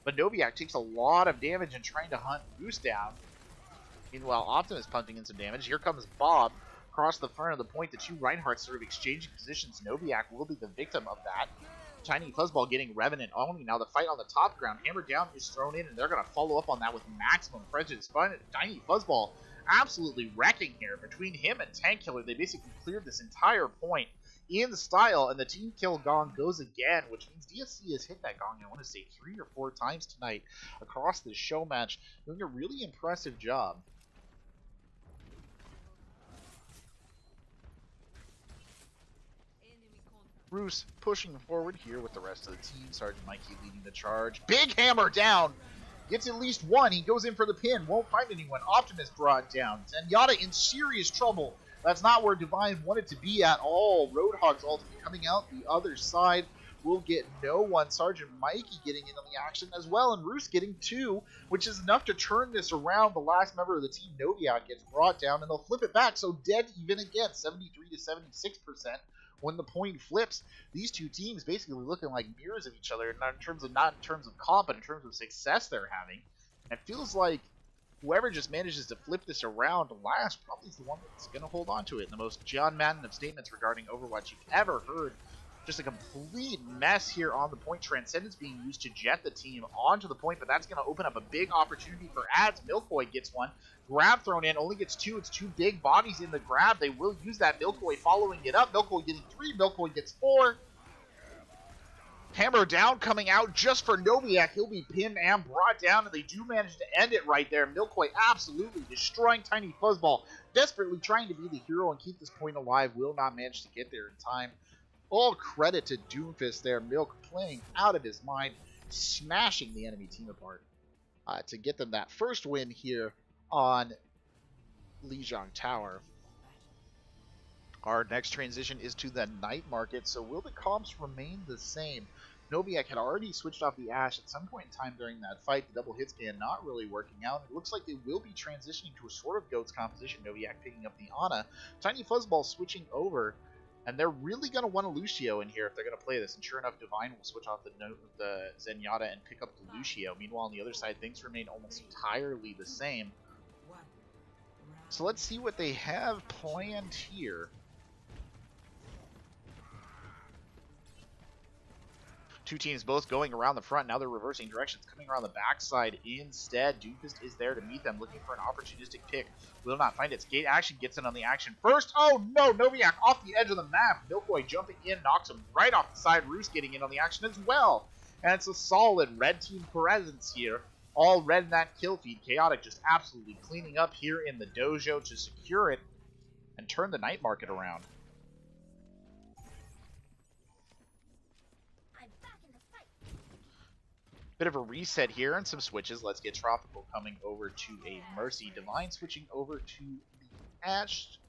but Noviak takes a lot of damage and trying to hunt Roos down. Meanwhile, Optimus punching in some damage. Here comes Bob across the front of the point. The two Reinhardts sort of exchanging positions. Noviak will be the victim of that. Tiny Fuzzball getting Revenant only. Now the fight on the top ground. Hammer down is thrown in, and they're going to follow up on that with maximum prejudice. Tiny Fuzzball absolutely wrecking here. Between him and Tankular, they basically cleared this entire point in style, and the team kill gong goes again, which means DSC has hit that gong, I want to say 3 or 4 times tonight across this show match, doing a really impressive job. Roos pushing forward here with the rest of the team. Sergeant Mikey leading the charge. Big hammer down! Gets at least 1. He goes in for the pin. Won't find anyone. Optimus brought down. Zenyatta in serious trouble. That's not where Divine wanted to be at all. Roadhog's ultimate coming out the other side. Will get no one. Sergeant Mikey getting in on the action as well. And Roos getting 2, which is enough to turn this around. The last member of the team, Noviak, gets brought down. And they'll flip it back. So dead even again. 73 to 76%. when the point flips, these two teams basically looking like mirrors of each other, not in terms of comp, but in terms of success they're having. And it feels like whoever just manages to flip this around last probably is the one that's going to hold on to it. And the most John Madden of statements regarding Overwatch you've ever heard. Just a complete mess here on the point. Transcendence being used to jet the team onto the point, but that's going to open up a big opportunity for ads. Milkboy gets one. Grab thrown in, only gets two. It's two big bodies in the grab. They will use that. Milkboy following it up. Milkboy getting 3. Milkboy gets 4. Hammer down coming out just for Noviak. He'll be pinned and brought down, and they do manage to end it right there. Milkboy absolutely destroying Tiny Fuzzball. Desperately trying to be the hero and keep this point alive. Will not manage to get there in time. All credit to Doomfist there. Milk playing out of his mind, smashing the enemy team apart to get them that first win here on Lijiang Tower. Our next transition is to the night market. So will the comps remain the same? Noviak had already switched off the Ashe at some point in time during that fight. The double hit scan not really working out. It looks like they will be transitioning to a sort of Goats composition. Noviak picking up the Ana. Tiny Fuzzball switching over. And they're really going to want a Lucio in here if they're going to play this. And sure enough, Divine will switch off the Zenyatta and pick up the Lucio. Meanwhile, on the other side, things remain almost entirely the same. So let's see what they have planned here. Two teams both going around the front. Now they're reversing directions, coming around the backside instead. Doomfist is there to meet them, looking for an opportunistic pick. Will not find it. Skate Action gets in on the action first. Oh no, Noviak off the edge of the map. Milkboy jumping in, knocks him right off the side. Roos getting in on the action as well. And it's a solid red team presence here. All red in that kill feed. Chaotic just absolutely cleaning up here in the dojo to secure it and turn the night market around. Bit of a reset here and some switches. Let's get Tropical coming over to a Mercy. Divine switching over to the Ashe.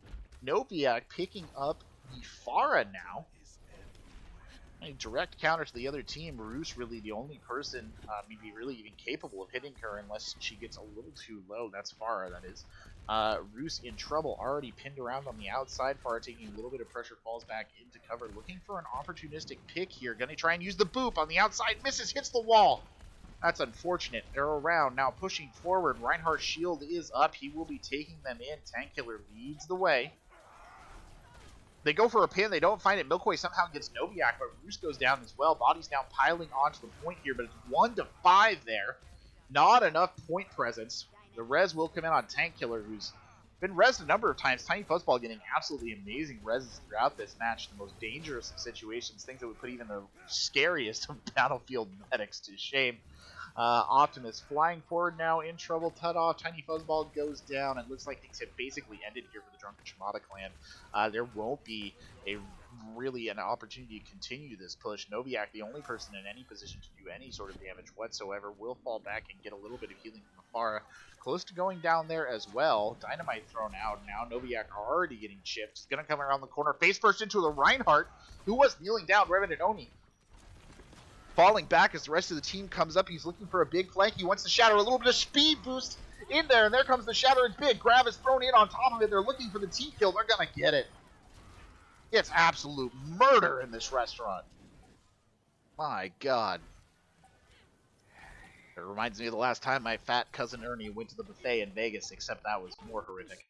Noviak picking up the Pharah now. A direct counter to the other team. Roos really the only person maybe really even capable of hitting her unless she gets a little too low. That's Pharah, that is. Roos in trouble, already pinned around on the outside. Pharah taking a little bit of pressure, falls back into cover, looking for an opportunistic pick here. Gonna try and use the boop on the outside. Misses, hits the wall. That's unfortunate. They're around now, pushing forward. Reinhardt's shield is up. He will be taking them in. Tank Killer leads the way. They go for a pin. They don't find it. Milkboy somehow gets Noviak, but Roos goes down as well. Bodies now piling onto the point here, but it's 1 to 5 there. Not enough point presence. The res will come in on Tank Killer, who's been rezzed a number of times. Tiny Fuzzball getting absolutely amazing reses throughout this match. The most dangerous of situations. Things that would put even the scariest of Battlefield medics to shame. Optimus flying forward now, in trouble, cut off. Tiny Fuzzball goes down. It looks like things have basically ended here for the Drunken Shimada clan. There won't be really an opportunity to continue this push. Noviak, the only person in any position to do any sort of damage whatsoever, will fall back and get a little bit of healing from Afara. Close to going down there as well. Dynamite thrown out. Now Noviak already getting chipped. He's going to come around the corner. Face first into the Reinhardt, who was kneeling down. Revenant Oni falling back as the rest of the team comes up. He's looking for a big flank. He wants to shatter a little bit of speed boost in there, and there comes the shatter. It's big. Grab is thrown in on top of it. They're looking for the team kill. They're going to get it. It's absolute murder in this restaurant. My God. It reminds me of the last time my fat cousin Ernie went to the buffet in Vegas, except that was more horrific.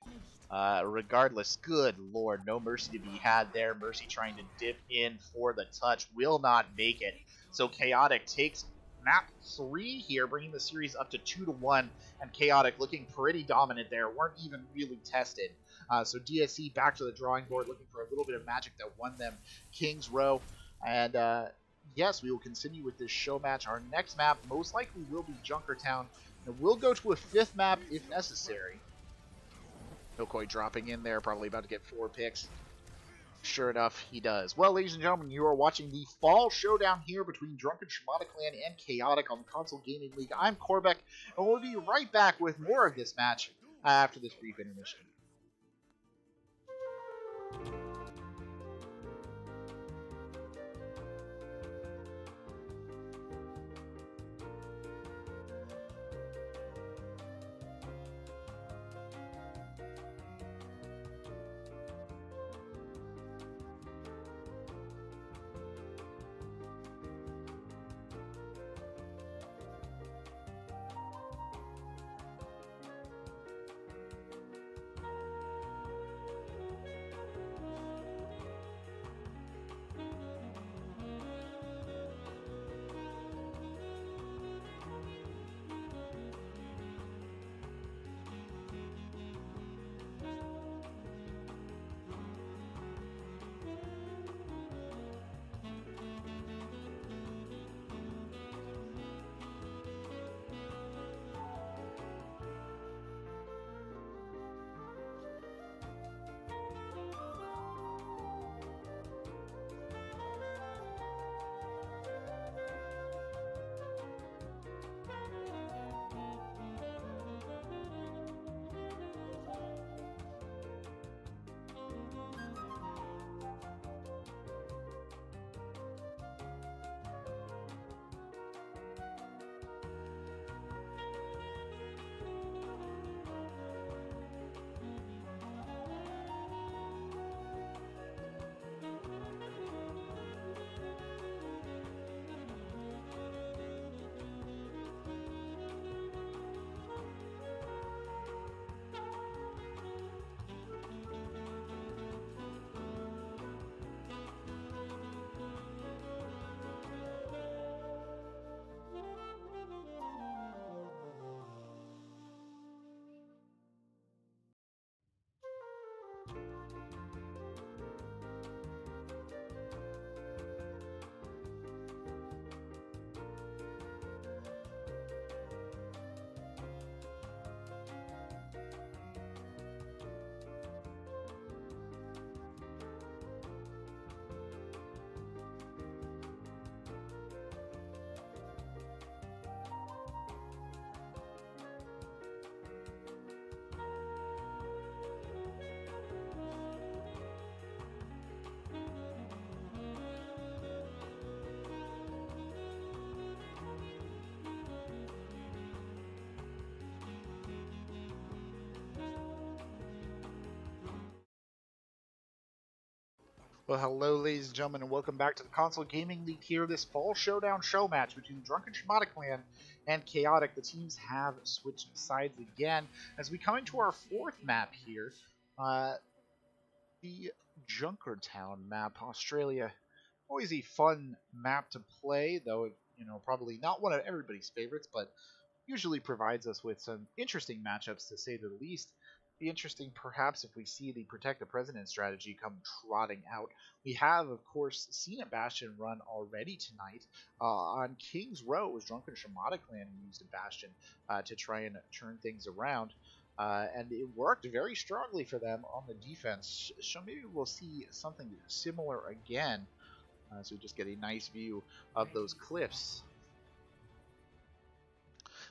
Regardless, good Lord, no mercy to be had there. Mercy trying to dip in for the touch, will not make it. So Chaotic takes map 3 here, bringing the series up to 2-1, and Chaotic looking pretty dominant there. Weren't even really tested. So DSC back to the drawing board, looking for a little bit of magic that won them King's Row. And yes, we will continue with this show match. Our next map most likely will be Junkertown, and we'll go to a 5th map if necessary. Milkboy dropping in there, probably about to get 4 picks. Sure enough, he does. Well, ladies and gentlemen, you are watching the Fall Showdown here between Drunken Shimada Clan and Chaotic on the Console Gaming League. I'm Corbeck, and we'll be right back with more of this match after this brief intermission. Well, hello, ladies and gentlemen, and welcome back to the Console Gaming League here. This fall showdown show match between Drunken Shimada clan and Chaotic. The teams have switched sides again as we come into our fourth map here. The Junkertown map, Australia. Always a fun map to play, though, probably not one of everybody's favorites, but usually provides us with some interesting matchups, to say the least. Be interesting, perhaps, if we see the Protect the President strategy come trotting out. We have, of course, seen a Bastion run already tonight. On King's Row, it was Drunken Shimada clan who used a Bastion to try and turn things around. And it worked very strongly for them on the defense. So maybe we'll see something similar again. So we just get a nice view of those cliffs.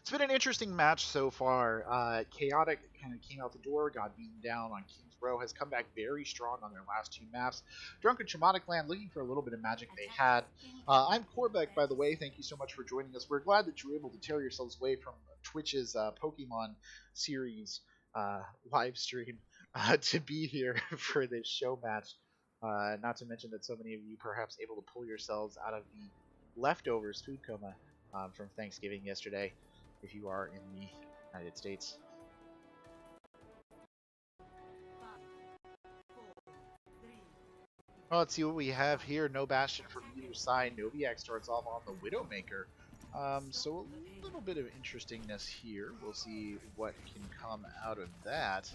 It's been an interesting match so far. Chaotic kind of came out the door, got beaten down on King's Row, has come back very strong on their last two maps. Drunken Shimada clan looking for a little bit of magic they had. I'm Corbeck, by the way. Thank you so much for joining us. We're glad that you were able to tear yourselves away from Twitch's Pokemon series live stream to be here for this show match. Not to mention that so many of you perhaps able to pull yourselves out of the leftovers food coma from Thanksgiving yesterday, if you are in the United States. Well, let's see what we have here. No Bastion from either side. Noviak starts off on the Widowmaker. So a little bit of interestingness here. We'll see what can come out of that.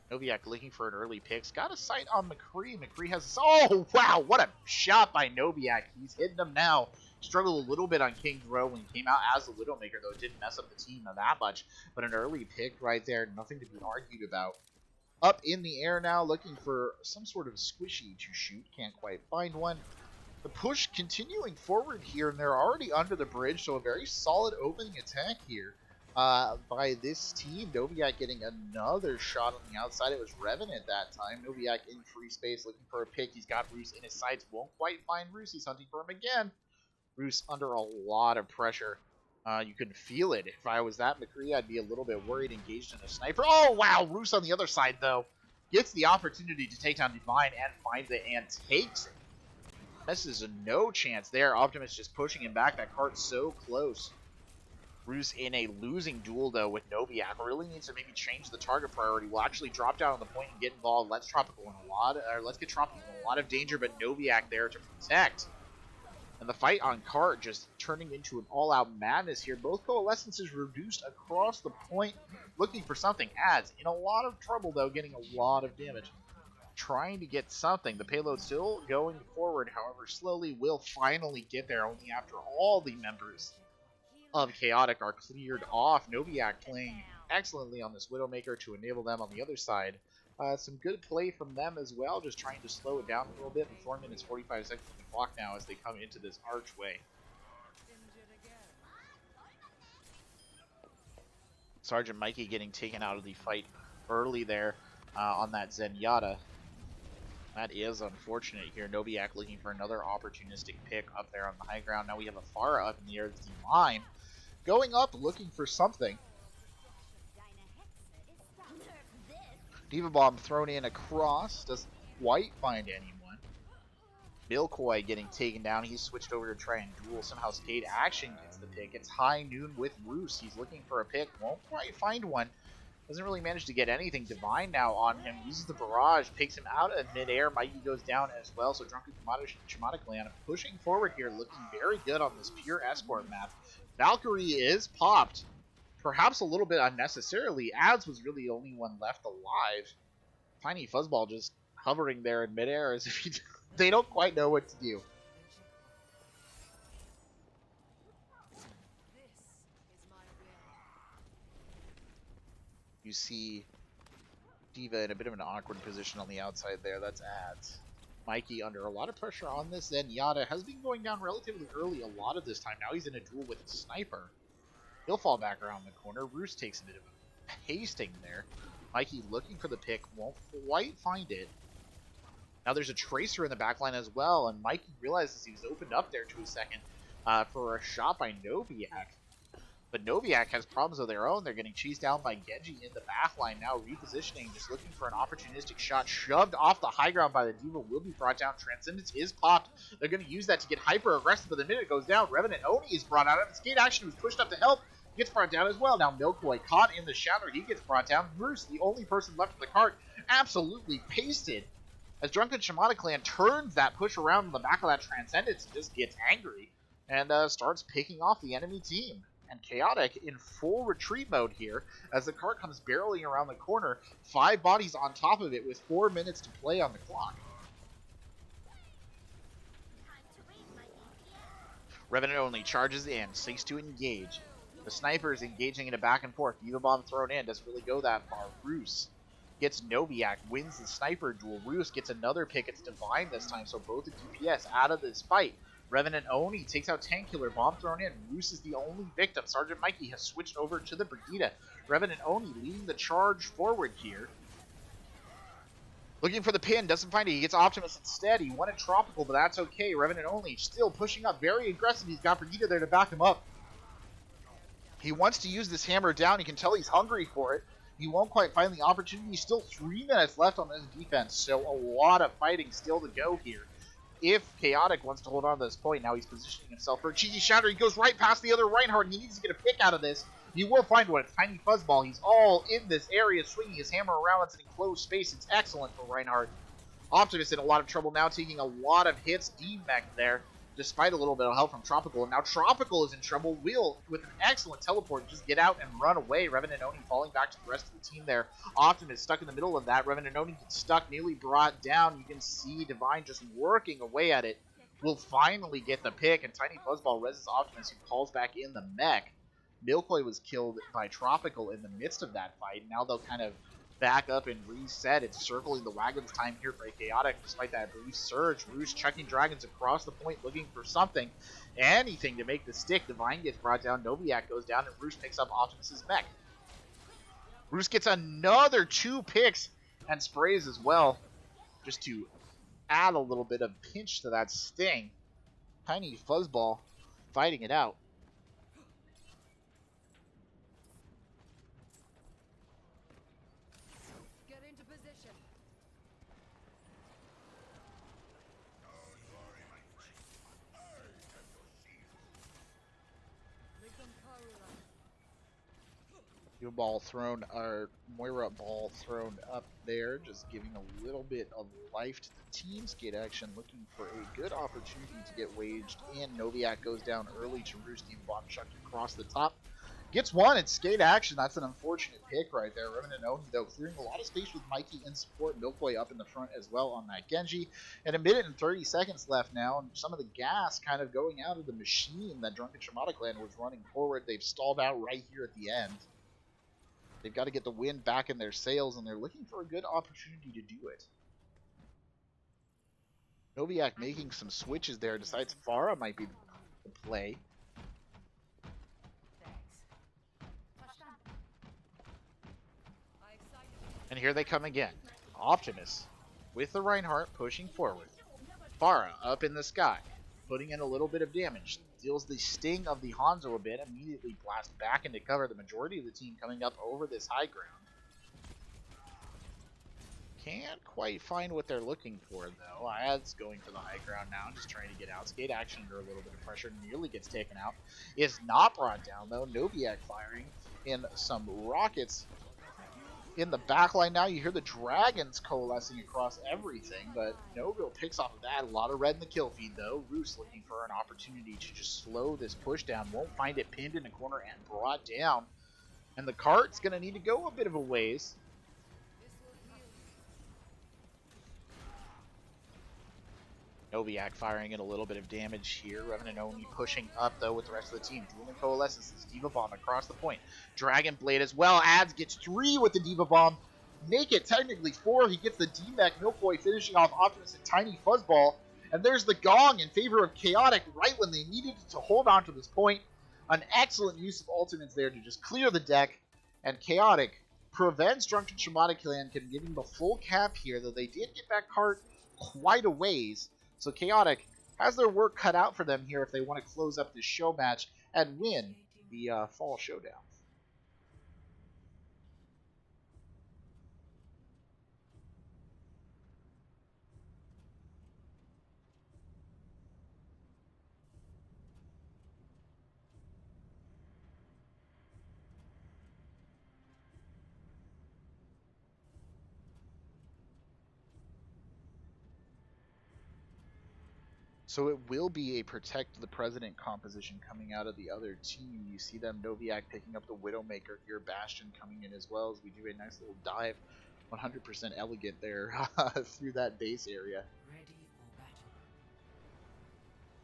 Noviak looking for an early pick. Got a sight on McCree. McCree has a... Oh, wow! What a shot by Noviak. He's hitting him now. Struggled a little bit on King's Row when he came out as the Widowmaker, though it didn't mess up the team that much. But an early pick right there, nothing to be argued about. Up in the air now, looking for some sort of squishy to shoot. Can't quite find one. The push continuing forward here, and they're already under the bridge, so a very solid opening attack here by this team. Noviak getting another shot on the outside. It was Revenant that time. Noviak in free space looking for a pick. He's got Roos in his sights. Won't quite find Roos. He's hunting for him again. Roos under a lot of pressure. You can feel it. If I was that McCree, I'd be a little bit worried, engaged in a sniper. Oh, wow! Roos on the other side, though. Gets the opportunity to take down Divine and finds it and takes it. Misses a no chance there. Optimus just pushing him back. That cart's so close. Roos in a losing duel, though, with Noviak. Really needs to maybe change the target priority. Will actually drop down on the point and get involved. Let's get Tropical in a lot of danger, but Noviak there to protect. And the fight on cart just turning into an all-out madness here. Both coalescences reduced across the point, looking for something. Adds in a lot of trouble, though, getting a lot of damage. Trying to get something. The payload still going forward, however, slowly will finally get there, only after all the members of Chaotic are cleared off. Noviak playing excellently on this Widowmaker to enable them on the other side. Some good play from them as well, just trying to slow it down a little bit. 4 minutes, 45 seconds on the clock now as they come into this archway. Sergeant Mikey getting taken out of the fight early there on that Zenyatta. That is unfortunate here. Noviak looking for another opportunistic pick up there on the high ground. Now we have a Pharah up in the air. The line going up, looking for something. Diva Bomb thrown in across. Doesn't quite find anyone. Milkoi getting taken down. He's switched over to try and duel. Somehow State Action gets the pick. It's High Noon with Roos. He's looking for a pick. Won't quite find one. Doesn't really manage to get anything. Divine now on him. Uses the barrage. Picks him out of midair. Mikey goes down as well. So Drunken Shimada clan pushing forward here. Looking very good on this pure escort map. Valkyrie is popped. Perhaps a little bit unnecessarily. Ads was really the only one left alive. Tiny Fuzzball just hovering there in midair as if they don't quite know what to do. You see Diva in a bit of an awkward position on the outside there. That's Ads. Mikey under a lot of pressure on this. Zenyatta has been going down relatively early a lot of this time. Now he's in a duel with a sniper. He'll fall back around the corner. Roos takes a bit of a pasting there. Mikey looking for the pick. Won't quite find it. Now there's a Tracer in the backline as well. And Mikey realizes he was opened up there to a second for a shot by Noviak. But Noviak has problems of their own. They're getting chased down by Genji in the backline now, repositioning, just looking for an opportunistic shot. Shoved off the high ground by the D.Va, will be brought down. Transcendence is popped. They're going to use that to get hyper-aggressive, but the minute it goes down, Revenant Oni is brought out. And Skate Action, who's pushed up to help, gets brought down as well. Now Milkboy caught in the shatter. He gets brought down. Bruce, the only person left in the cart, absolutely pasted. As Drunken Shimada clan turns that push around in the back of that Transcendence and just gets angry and starts picking off the enemy team. And Chaotic in full retreat mode here as the cart comes barreling around the corner. 5 bodies on top of it with 4 minutes to play on the clock. Revenant Only charges in, seeks to engage. The sniper is engaging in a back and forth. D.Va bomb thrown in, doesn't really go that far. Roos gets Noviak, wins the sniper duel. Roos gets another pick. It's Divine this time, so both the DPS out of this fight. Revenant Oni takes out Tank Killer, bomb thrown in. Roos is the only victim. Sergeant Mikey has switched over to the Brigida. Revenant Oni leading the charge forward here. Looking for the pin, doesn't find it. He gets Optimus instead. He wanted Tropical, but that's okay. Revenant Oni still pushing up, very aggressive. He's got Brigida there to back him up. He wants to use this hammer down. You can tell he's hungry for it. He won't quite find the opportunity. Still 3 minutes left on this defense, so a lot of fighting still to go here. If Chaotic wants to hold on to this point, now he's positioning himself for a cheeky shatter. He goes right past the other Reinhardt, and he needs to get a pick out of this. He will find one. It's Tiny Fuzzball. He's all in this area, swinging his hammer around. It's an enclosed space. It's excellent for Reinhardt. Optimus in a lot of trouble now, taking a lot of hits. D-Mech there, despite a little bit of help from Tropical. And now Tropical is in trouble. Will, with an excellent teleport, just get out and run away. Revenant Oni falling back to the rest of the team there. Optimus stuck in the middle of that. Revenant Oni gets stuck, nearly brought down. You can see Divine just working away at it. Will finally get the pick, and Tiny Fuzzball reses Optimus, who calls back in the mech. Milkboy was killed by Tropical in the midst of that fight. Now they'll kind of back up and reset. It's circling the wagons time here for Chaotic despite that brief surge. Roos chucking dragons across the point looking for something, anything to make the stick. Divine gets brought down, Noviak goes down, and Roos picks up Optimus's mech. Roos gets another 2 picks and sprays as well, just to add a little bit of pinch to that sting. Tiny Fuzzball fighting it out. Ball thrown, or Moira ball thrown up there, just giving a little bit of life to the team. Skate Action looking for a good opportunity to get waged in. Noviak goes down early to Roost. Bomb chucked across the top. Gets one. It's Skate Action. That's an unfortunate pick right there. Revenant Oni, though, clearing a lot of space with Mikey in support. Milkboy up in the front as well on that Genji. And 1 minute and 30 seconds left now, and some of the gas kind of going out of the machine that Drunken Shimada clan was running forward. They've stalled out right here at the end. They've got to get the wind back in their sails, and they're looking for a good opportunity to do it. Noviak making some switches there, decides Farah might be the play. And here they come again. Optimus with the Reinhardt pushing forward. Farah up in the sky, putting in a little bit of damage. Deals the sting of the Hanzo a bit, immediately blasts back into cover. The majority of the team coming up over this high ground. Can't quite find what they're looking for, though. Ad's going for the high ground now, just trying to get out. Skate Action under a little bit of pressure, nearly gets taken out. Is not brought down, though. Noviak firing in some rockets. In the backline now, you hear the dragons coalescing across everything, but no real picks off of that. A lot of red in the kill feed, though. Roos looking for an opportunity to just slow this push down. Won't find it, pinned in a corner and brought down. And the cart's going to need to go a bit of a ways. Noviak firing in a little bit of damage here. Revenant Oni pushing up, though, with the rest of the team. Dueling Coalescences. D.Va Bomb across the point. Dragon Blade as well. Ads gets 3 with the D.Va Bomb. Make it technically 4. He gets the D-Mech. Milkboy finishing off Optimus and Tiny Fuzzball. And there's the gong in favor of Chaotic right when they needed to hold on to this point. An excellent use of ultimates there to just clear the deck. And Chaotic prevents Drunken Shimada clan from getting the full cap here, though they did get that cart quite a ways. So Chaotic has their work cut out for them here if they want to close up this show match and win the Fall Showdown. So it will be a protect the president composition coming out of the other team. You see them, Noviak picking up the Widowmaker here, Bastion coming in as well as we do a nice little dive, 100% elegant there through that base area. Ready for battle.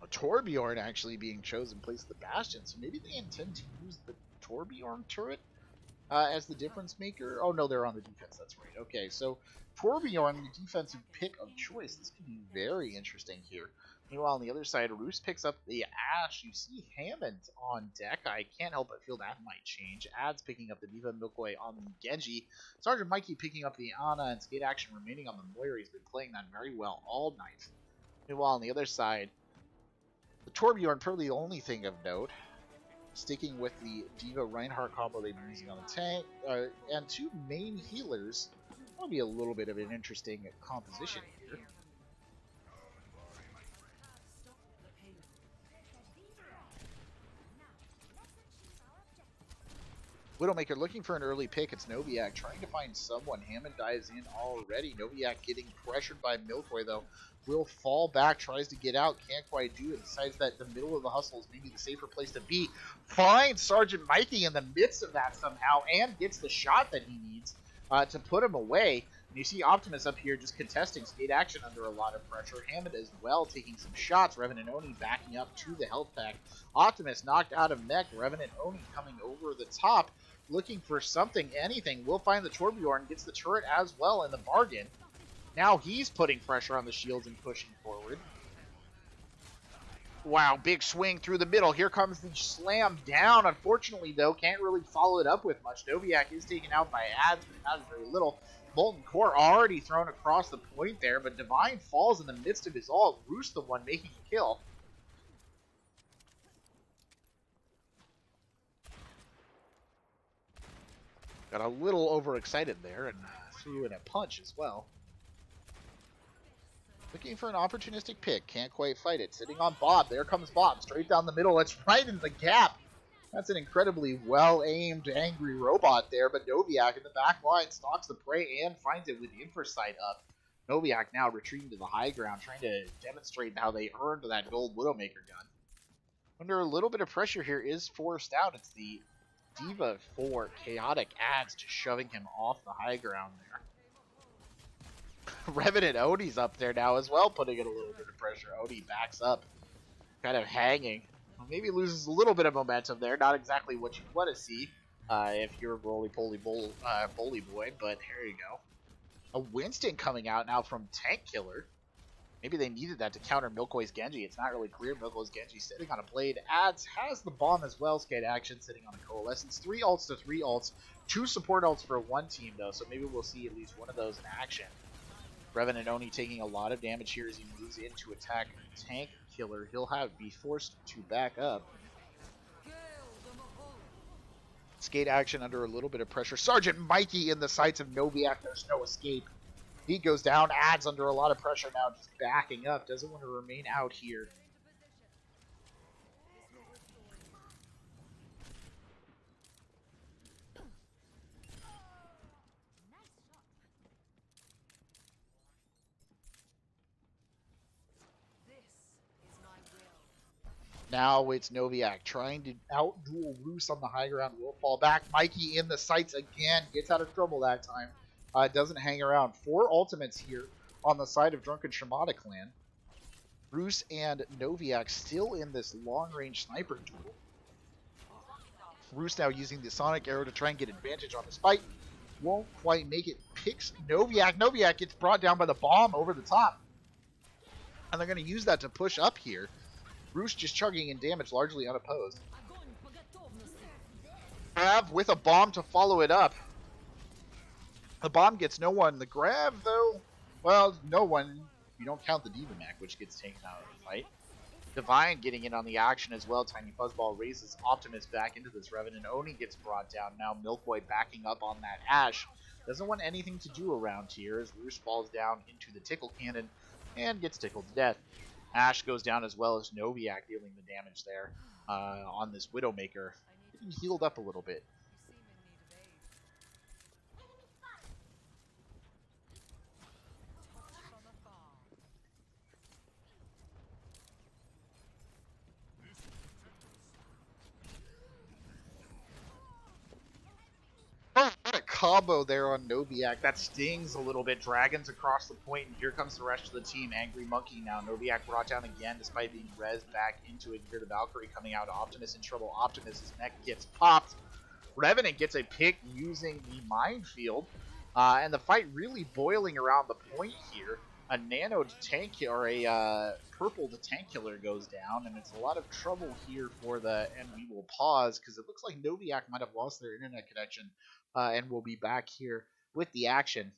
A Torbjorn actually being chosen in place of the Bastion, so maybe they intend to use the Torbjorn turret as the difference maker. Oh no, they're on the defense, that's right. Okay, so Torbjorn, the defensive pick of choice. This could be very interesting here. Meanwhile, on the other side, Roos picks up the Ashe. You see Hammond on deck. I can't help but feel that might change. Ads picking up the Diva Milkway on the Genji. Sergeant Mikey picking up the Ana, and Skate Action remaining on the Moira. He's been playing that very well all night. Meanwhile, on the other side, the Torbjorn, probably the only thing of note, sticking with the Diva Reinhardt combo they've been using on the tank, and two main healers. That'll be a little bit of an interesting composition here. Widowmaker looking for an early pick. It's Noviak trying to find someone. Hammond dives in already. Noviak getting pressured by Milfoy, though. Will fall back, tries to get out, can't quite do it. Decides that the middle of the hustle is maybe the safer place to be. Finds Sergeant Mikey in the midst of that somehow and gets the shot that he needs to put him away. And you see Optimus up here just contesting Skate Action under a lot of pressure. Hammond as well taking some shots. Revenant Oni backing up to the health pack. Optimus knocked out of mech. Revenant Oni coming over the top, looking for something, anything. Will find the Torbjorn, gets the turret as well in the bargain. Now he's putting pressure on the shields and pushing forward. Wow, big swing through the middle. Here comes the slam down. Unfortunately, though, can't really follow it up with much. Noviak is taken out by Ads, but not very little. Molten Core already thrown across the point there, but Divine falls in the midst of his ult. Roos the one making the kill. Got a little overexcited there and threw in a punch as well. Looking for an opportunistic pick. Can't quite fight it. Sitting on Bob. There comes Bob. Straight down the middle. It's right in the gap. That's an incredibly well-aimed, angry robot there. But Noviak in the back line stalks the prey and finds it with the infrasight up. Noviak now retreating to the high ground, trying to demonstrate how they earned that gold Widowmaker gun. Under a little bit of pressure here is forced out. It's the Diva for Chaotic Ads just shoving him off the high ground there. Revenant Oni's up there now as well, putting in a little bit of pressure. Oni backs up, kind of hanging. Maybe loses a little bit of momentum there. Not exactly what you want to see if you're a roly-poly bully boy, but here you go. A Winston coming out now from Tank Killer. Maybe they needed that to counter Milkoi's Genji. It's not really clear. Milkoi's Genji sitting on a blade. Ads has the bomb as well. Skate Action sitting on a Coalescence. 3 ults to 3 ults. 2 support ults for one team, though, so maybe we'll see at least one of those in action. Revenant Oni taking a lot of damage here as he moves in to attack Tank Killer. He'll be forced to back up. Skate Action under a little bit of pressure. Sergeant Mikey in the sights of Noviak. There's no escape. He goes down. Ads under a lot of pressure now, just backing up. Doesn't want to remain out here. Now it's Noviak trying to out-duel Roos on the high ground. Will fall back. Mikey in the sights again. Gets out of trouble that time. Doesn't hang around. 4 ultimates here on the side of Drunken Shimada clan. Roos and Noviak still in this long-range sniper duel. Roos now using the Sonic Arrow to try and get advantage on this fight. Won't quite make it. Picks Noviak. Noviak gets brought down by the bomb over the top. And they're going to use that to push up here. Roos just chugging in damage, largely unopposed. Grav with a bomb to follow it up. The bomb gets no one. The grab, though, well, no one. You don't count the Diva Mac, which gets taken out of the fight. Divine getting in on the action as well. Tiny Fuzzball raises Optimus back into this. Revenant Oni gets brought down. Now Milkboy backing up on that Ash. Doesn't want anything to do around here as Roost falls down into the Tickle Cannon and gets tickled to death. Ash goes down as well as Noviak dealing the damage there on this Widowmaker. Getting healed up a little bit. Oh, what a combo there on Noviak. That stings a little bit. Dragons across the point, and here comes the rest of the team. Angry Monkey now. Noviak brought down again despite being rezzed back into it. Here the Valkyrie coming out. Optimus in trouble. Optimus' neck gets popped. Revenant gets a pick using the minefield. And the fight really boiling around the point here. A nano to tank, or a purple to tank killer goes down, and it's a lot of trouble here for the, and we will pause because it looks like Noviak might have lost their internet connection, and we'll be back here with the action.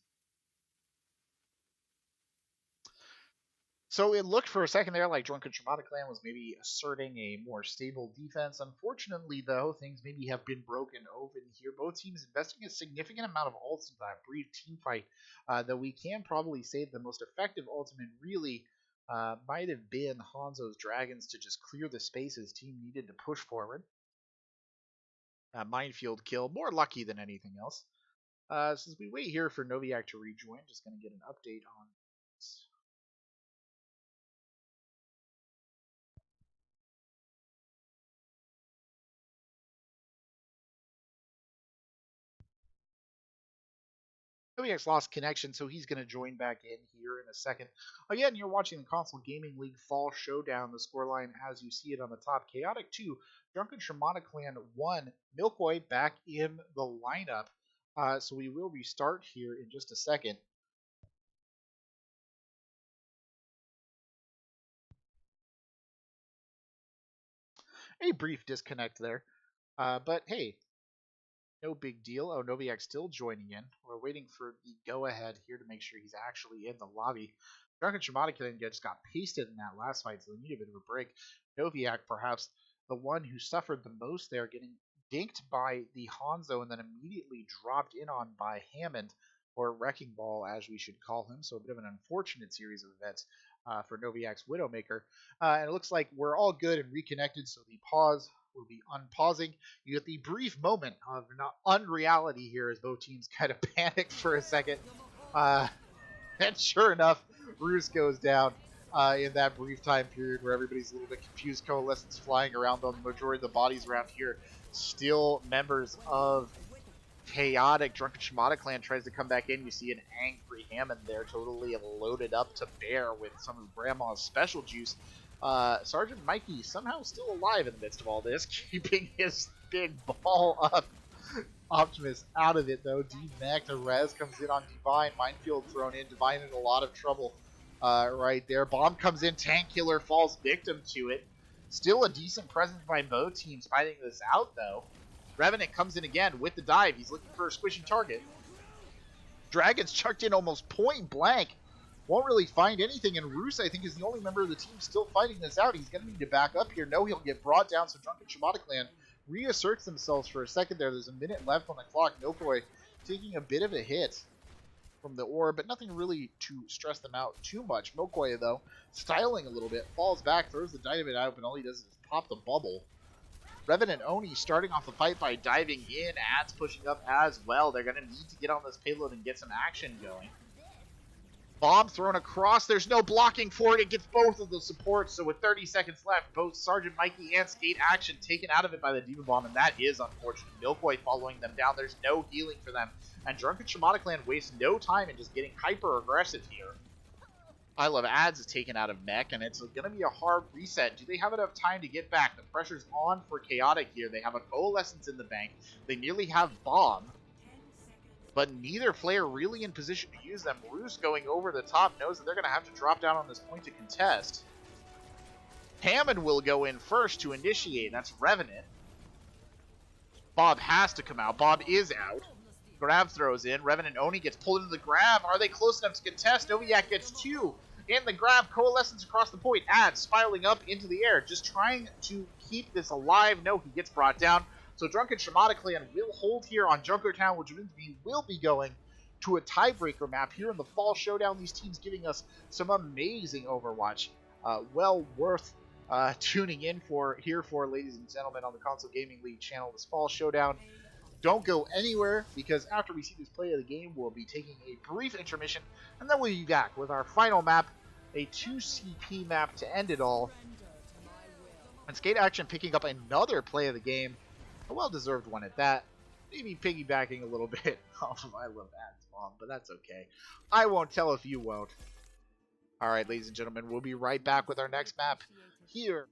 So it looked for a second there like Drunken Shimada clan was maybe asserting a more stable defense. Unfortunately, though, things maybe have been broken open here. Both teams investing a significant amount of ults into that brief team fight, though we can probably say the most effective ultimate really might have been Hanzo's Dragons to just clear the spaces team needed to push forward. Minefield kill, more lucky than anything else. Since we wait here for Noviak to rejoin, just going to get an update on this. Noviak's lost connection, so he's going to join back in here in a second. Again, you're watching the Console Gaming League Fall Showdown. The scoreline as you see it on the top. Chaotic 2, Drunken Shimada Clan 1. Milkboy back in the lineup. So we will restart here in just a second. A brief disconnect there. But hey, no big deal. Oh, Noviak's still joining in. We're waiting for the go-ahead here to make sure he's actually in the lobby. Drunken Shimada just got pasted in that last fight, so they need a bit of a break. Noviak, perhaps the one who suffered the most there, getting dinked by the Hanzo and then immediately dropped in on by Hammond, or Wrecking Ball as we should call him. So a bit of an unfortunate series of events for Noviak's Widowmaker. And it looks like we're all good and reconnected, so the pause will be unpausing. You get the brief moment of unreality here as both teams kind of panic for a second. And sure enough, Roos goes down in that brief time period where everybody's a little bit confused. Coalescence flying around on the majority of the bodies around here. Still members of Chaotic. Drunken Shimada clan tries to come back in. You see an angry Hammond there, totally loaded up to bear with some of Grandma's special juice. Sergeant Mikey somehow still alive in the midst of all this, keeping his big ball up. Optimus out of it though. D-Mac to Rez comes in on Divine. Minefield thrown in. Divine in a lot of trouble right there. Bomb comes in. Tank Killer falls victim to it. Still a decent presence by both teams fighting this out though. Revenant comes in again with the dive. He's looking for a squishy target. Dragons chucked in almost point blank. Won't really find anything, and Roos, I think, is the only member of the team still fighting this out. He's going to need to back up here. No, he'll get brought down, so Drunken Shimada clan reasserts themselves for a second there. There's a minute left on the clock. Milkboy taking a bit of a hit from the orb, but nothing really to stress them out too much. Milkboy, though, styling a little bit, falls back, throws the dynamite out, and all he does is pop the bubble. Revenant Oni starting off the fight by diving in. Ads pushing up as well. They're going to need to get on this payload and get some action going. Bomb thrown across. There's no blocking for it. It gets both of the supports. So with 30 seconds left, both Sergeant Mikey and Skate Action taken out of it by the Diva Bomb, and that is unfortunate. Milkboy following them down. There's no healing for them. And Drunken Shimada clan wastes no time in just getting hyper-aggressive here. I Love Ads is taken out of mech, and it's going to be a hard reset. Do they have enough time to get back? The pressure's on for Chaotic here. They have a Coalescence in the bank. They nearly have Bomb. But neither player really in position to use them. Roos going over the top knows that they're going to have to drop down on this point to contest. Hammond will go in first to initiate. That's Revenant. Bob has to come out. Bob is out. Grab throws in. Revenant Oni gets pulled into the grab. Are they close enough to contest? Noviak gets two. in the grab. Coalescence across the point. Ads spiraling up into the air, just trying to keep this alive. No, he gets brought down. So Drunken Shimada clan will hold here on Junkertown, which means we will be going to a tiebreaker map here in the Fall Showdown. These teams giving us some amazing Overwatch. Well worth tuning in for, ladies and gentlemen, on the Console Gaming League channel, this Fall Showdown. Don't go anywhere, because after we see this play of the game, we'll be taking a brief intermission, and then we'll be back with our final map, a 2CP map to end it all. And Skate Action picking up another play of the game, a well-deserved one at that. Maybe piggybacking a little bit off of I Love Ads Bomb, but that's okay. I won't tell if you won't. Alright, ladies and gentlemen, we'll be right back with our next map here.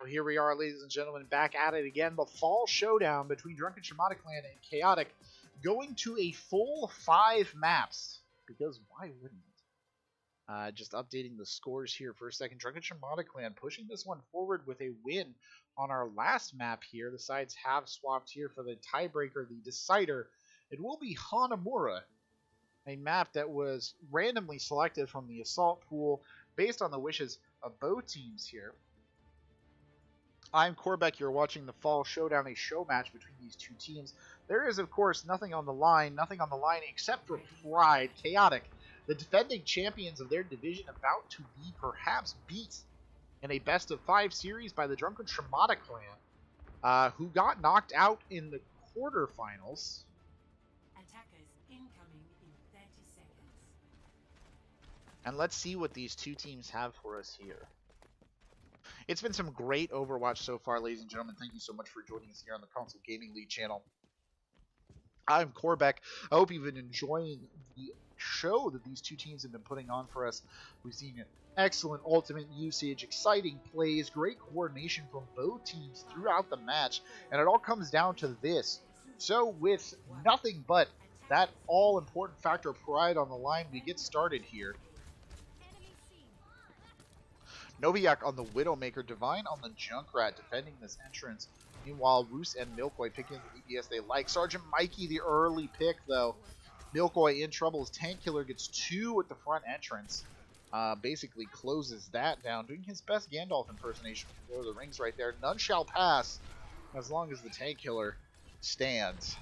Here we are, ladies and gentlemen, back at it again. The Fall Showdown between Drunken Shimada Clan and Chaotic, going to a full 5 maps, because why wouldn't it? Just updating the scores here for a second. Drunken Shimada Clan pushing this one forward with a win on our last map here. The sides have swapped here for the tiebreaker, the decider. It will be Hanamura, a map that was randomly selected from the Assault pool based on the wishes of both teams here. I'm Corbeck, you're watching the Fall Showdown, a show match between these two teams. There is, of course, nothing on the line except for pride. Chaotic, the defending champions of their division, about to be perhaps beat in a best-of-5 series by the Drunken Shimada Clan, who got knocked out in the quarterfinals. Attackers incoming in 30 seconds. And let's see what these two teams have for us here. It's been some great Overwatch so far, ladies and gentlemen. Thank you so much for joining us here on the Console Gaming League channel. I'm Corbeck. I hope you've been enjoying the show that these two teams have been putting on for us. We've seen excellent ultimate usage, exciting plays, great coordination from both teams throughout the match, and it all comes down to this. So with nothing but that all-important factor of pride on the line. We get started here. Noviak on the Widowmaker, Divine on the Junkrat, defending this entrance. Meanwhile, Roos and Milkboy picking the DPS they like. Sergeant Mikey, the early pick, though. Milkboy in trouble as Tank Killer gets 2 at the front entrance. Basically closes that down, doing his best Gandalf impersonation from the rings right there. None shall pass as long as the Tank Killer stands.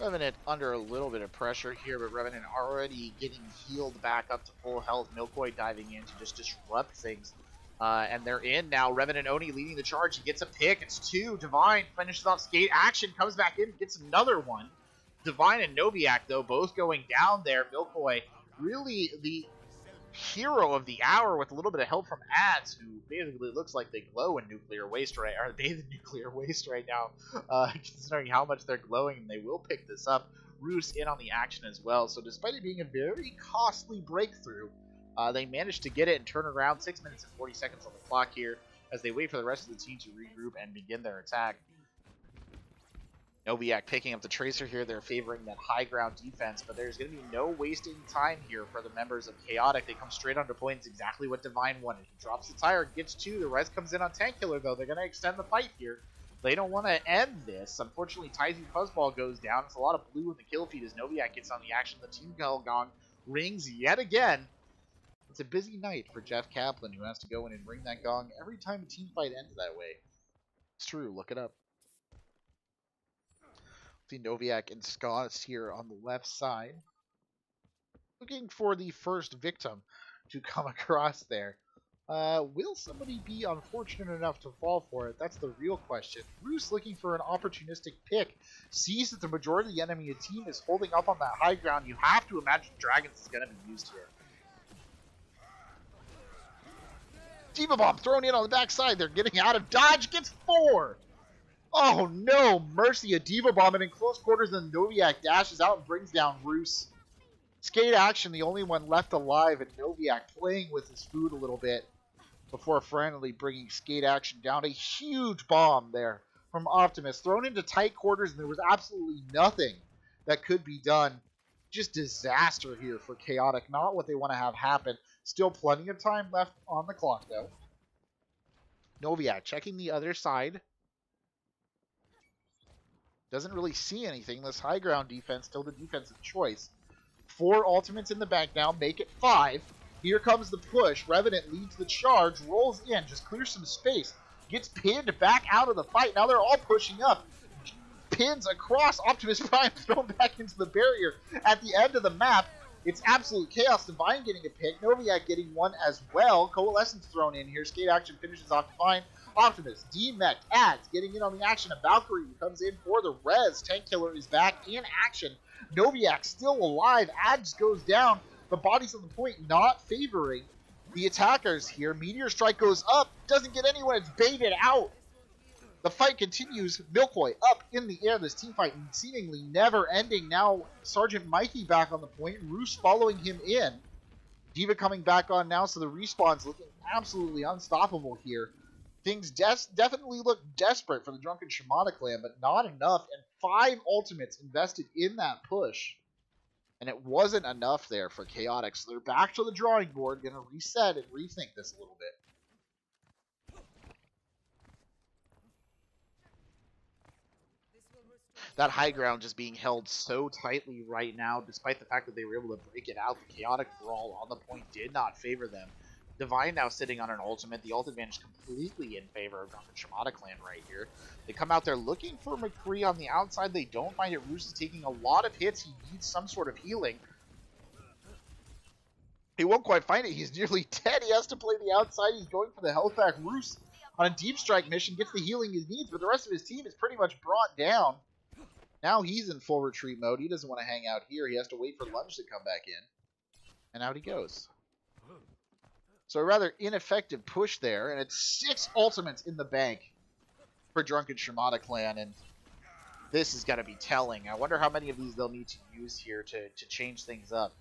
Revenant under a little bit of pressure here, but Revenant already getting healed back up to full health. Milkboy diving in to just disrupt things. And they're in now. Revenant Oni leading the charge. He gets a pick. It's 2. Divine finishes off Skate Action, comes back in, gets another one. Divine and Noviak, though, both going down there. Milkboy, really the hero of the hour with a little bit of help from Ads, who basically looks like they glow in nuclear waste right, or bathe in nuclear waste right now, considering how much they're glowing, and they will pick this up. Roos in on the action as well, so despite it being a very costly breakthrough, they managed to get it and turn around. 6 minutes and 40 seconds on the clock here as they wait for the rest of the team to regroup and begin their attack. Noviak picking up the Tracer here. They're favoring that high ground defense, but there's going to be no wasting time here for the members of Chaotic. They come straight onto point. It's exactly what Divine wanted. He drops the tire, gets 2. The rest comes in on Tank Killer, though. They're going to extend the fight here. They don't want to end this. Unfortunately, Tyzy Fuzzball goes down. It's a lot of blue in the kill feed as Noviak gets on the action. The team gong rings yet again. It's a busy night for Jeff Kaplan, who has to go in and ring that gong every time a team fight ends that way. It's true. Look it up. See Noviak and Scott here on the left side, looking for the first victim to come across there. Will somebody be unfortunate enough to fall for it? That's the real question. Roos looking for an opportunistic pick, sees that the majority of the enemy team is holding up on that high ground. You have to imagine Dragons is going to be used here. Diva Bomb thrown in on the backside. They're getting out of dodge. Gets 4. Oh no, Mercy, a Diva Bomb, and in close quarters, then Noviak dashes out and brings down Roos. Skate Action, the only one left alive, and Noviak playing with his food a little bit before finally bringing Skate Action down. A huge bomb there from Optimus, thrown into tight quarters, and there was absolutely nothing that could be done. Just disaster here for Chaotic, not what they want to have happen. Still plenty of time left on the clock, though. Noviak checking the other side. Doesn't really see anything. This high ground defense, still the defensive choice. 4 ultimates in the bank now, make it 5. Here comes the push. Revenant leads the charge, rolls in, just clears some space. Gets pinned back out of the fight. Now they're all pushing up. Pins across. Optimus Prime thrown back into the barrier at the end of the map. It's absolute chaos. Divine getting a pick. Noviak getting one as well. Coalescence thrown in here. Skate Action finishes off Divine. Optimus, D-Mech, Ads getting in on the action. A Valkyrie comes in for the res. Tank Killer is back in action. Noviak still alive. Ads goes down. The bodies on the point not favoring the attackers here. Meteor Strike goes up. Doesn't get anyone. It's baited out. The fight continues. Milkboy up in the air. This team fight seemingly never ending. Now Sergeant Mikey back on the point. Roos following him in. Diva coming back on now, so the respawn's looking absolutely unstoppable here. Things definitely look desperate for the Drunken Shimada clan, but not enough. And 5 ultimates invested in that push. And it wasn't enough there for Chaotic. So they're back to the drawing board, going to reset and rethink this a little bit. That high ground just being held so tightly right now, despite the fact that they were able to break it out. The Chaotic brawl on the point did not favor them. Divine now sitting on an ultimate. The ult advantage completely in favor of Drunken Shimada clan right here. They come out there looking for McCree on the outside. They don't find it. Roos is taking a lot of hits. He needs some sort of healing. He won't quite find it. He's nearly dead. He has to play the outside. He's going for the health pack. Roos on a deep strike mission gets the healing he needs, but the rest of his team is pretty much brought down. Now he's in full retreat mode. He doesn't want to hang out here. He has to wait for Lunge to come back in. And out he goes. So a rather ineffective push there, and it's 6 ultimates in the bank for Drunken Shimada clan, and This is going to be telling. I wonder how many of these they'll need to use here to change things up.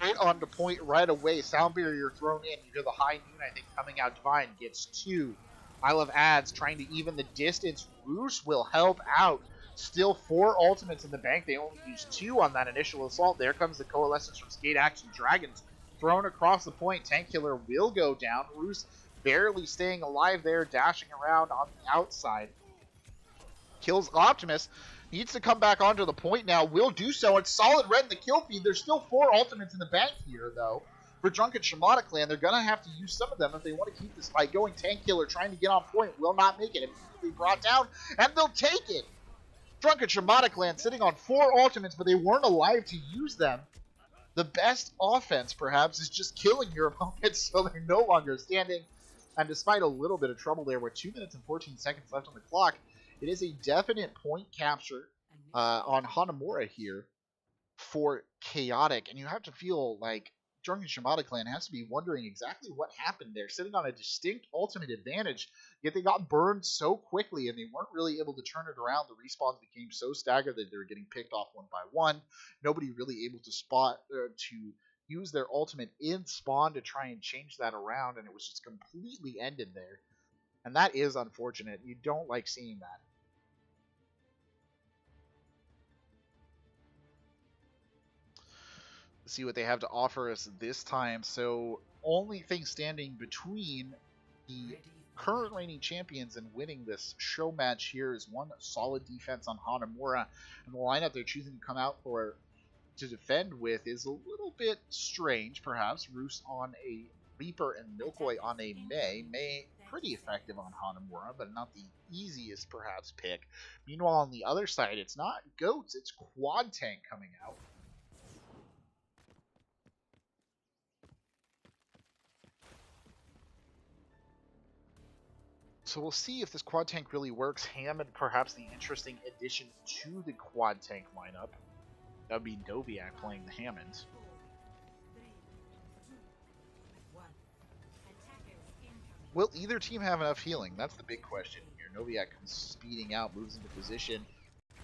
Right on the point right away. Sound barrier thrown in. You hear the high noon, I think, coming out. Divine gets 2. I love ads trying to even the distance. Roos will help out. Still 4 ultimates in the bank. They only used 2 on that initial assault. There comes the coalescence from Skate Action Dragons. Thrown across the point. Tank Killer will go down. Roos barely staying alive there, dashing around on the outside. Kills Optimus. Needs to come back onto the point now. Will do so. It's solid red in the kill feed. There's still 4 ultimates in the bank here, though. For Drunken Shimada clan, they're going to have to use some of them if they want to keep this fight going. Tank Killer trying to get on point. Will not make it. Immediately brought down, and they'll take it. Drunken Shimada clan sitting on 4 ultimates, but they weren't alive to use them. The best offense, perhaps, is just killing your opponents so they're no longer standing. And despite a little bit of trouble there with 2 minutes and 14 seconds left on the clock, it is a definite point capture on Hanamura here for Chaotic. And you have to feel like Drunken Shimada clan has to be wondering exactly what happened there. Sitting on a distinct ultimate advantage, yet they got burned so quickly and they weren't really able to turn it around. The respawns became so staggered that they were getting picked off one by one. Nobody really able to to use their ultimate in spawn to try and change that around, and it was just completely ended there. And that is unfortunate. You don't like seeing that. Let's see what they have to offer us this time. So, only thing standing between the current reigning champions and winning this show match here is one solid defense on Hanamura. And the lineup they're choosing to come out for to defend with is a little bit strange, perhaps. Roos on a Reaper and Milkboy on a Mei. Mei pretty effective on Hanamura, but not the easiest, perhaps, pick. Meanwhile, on the other side, it's not Goats, it's Quad Tank coming out. So we'll see if this Quad Tank really works. Hammond, perhaps the interesting addition to the Quad Tank lineup. That would be Noviak playing the Hammond. Will either team have enough healing? That's the big question here. Noviak comes speeding out, moves into position.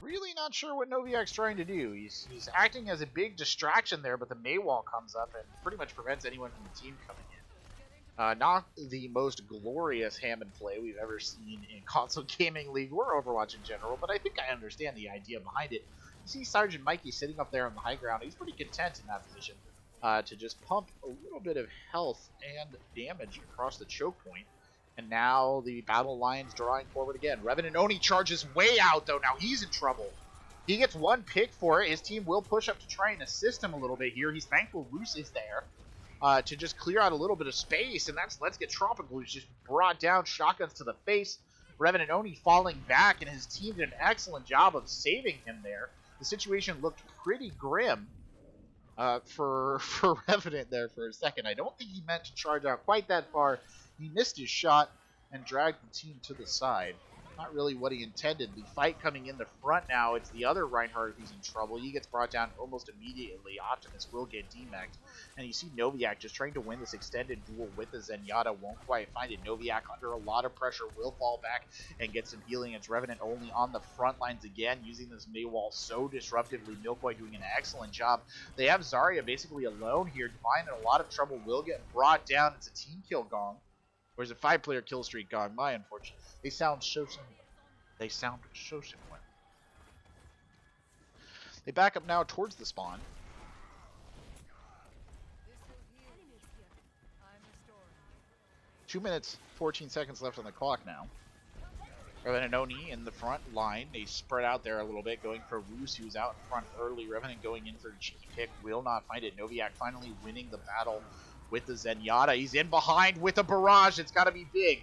Really not sure what Noviak's trying to do. He's acting as a big distraction there, but the Mei wall comes up and pretty much prevents anyone from the team coming in. Not the most glorious Hammond play we've ever seen in console gaming league or Overwatch in general, but I think I understand the idea behind it. You see Sergeant Mikey sitting up there on the high ground. He's pretty content in that position to just pump a little bit of health and damage across the choke point. And now the battle line's drawing forward again. Revenant Oni charges way out, though. Now he's in trouble. He gets 1 pick for it. His team will push up to try and assist him a little bit here. He's thankful Roos is there. To just clear out a little bit of space, and that's Let's Get Tropical, who's just brought down, shotguns to the face. Revenant Oni falling back, and his team did an excellent job of saving him there. The situation looked pretty grim for Revenant there for a second. I don't think he meant to charge out quite that far. He missed his shot and dragged the team to the side. Not really what he intended. The fight coming in the front now, it's the other Reinhardt who's in trouble. He gets brought down almost immediately. Optimus will get demeched. And you see Noviak just trying to win this extended duel with the Zenyatta. Won't quite find it. Noviak under a lot of pressure will fall back and get some healing. It's Revenant only on the front lines again, using this Mei wall so disruptively. Milkboy doing an excellent job. They have Zarya basically alone here. Divine in a lot of trouble, will get brought down. It's a team kill gong. Or is it 5-player kill streak gong? My unfortunate. They sound so similar. They sound so similar. They back up now towards the spawn. 2 minutes, 14 seconds left on the clock now. Revenant Oni in the front line. They spread out there a little bit, going for Roos, who's out in front early. Revenant going in for the cheeky pick. Will not find it. Noviak finally winning the battle with the Zenyatta. He's in behind with a barrage. It's got to be big.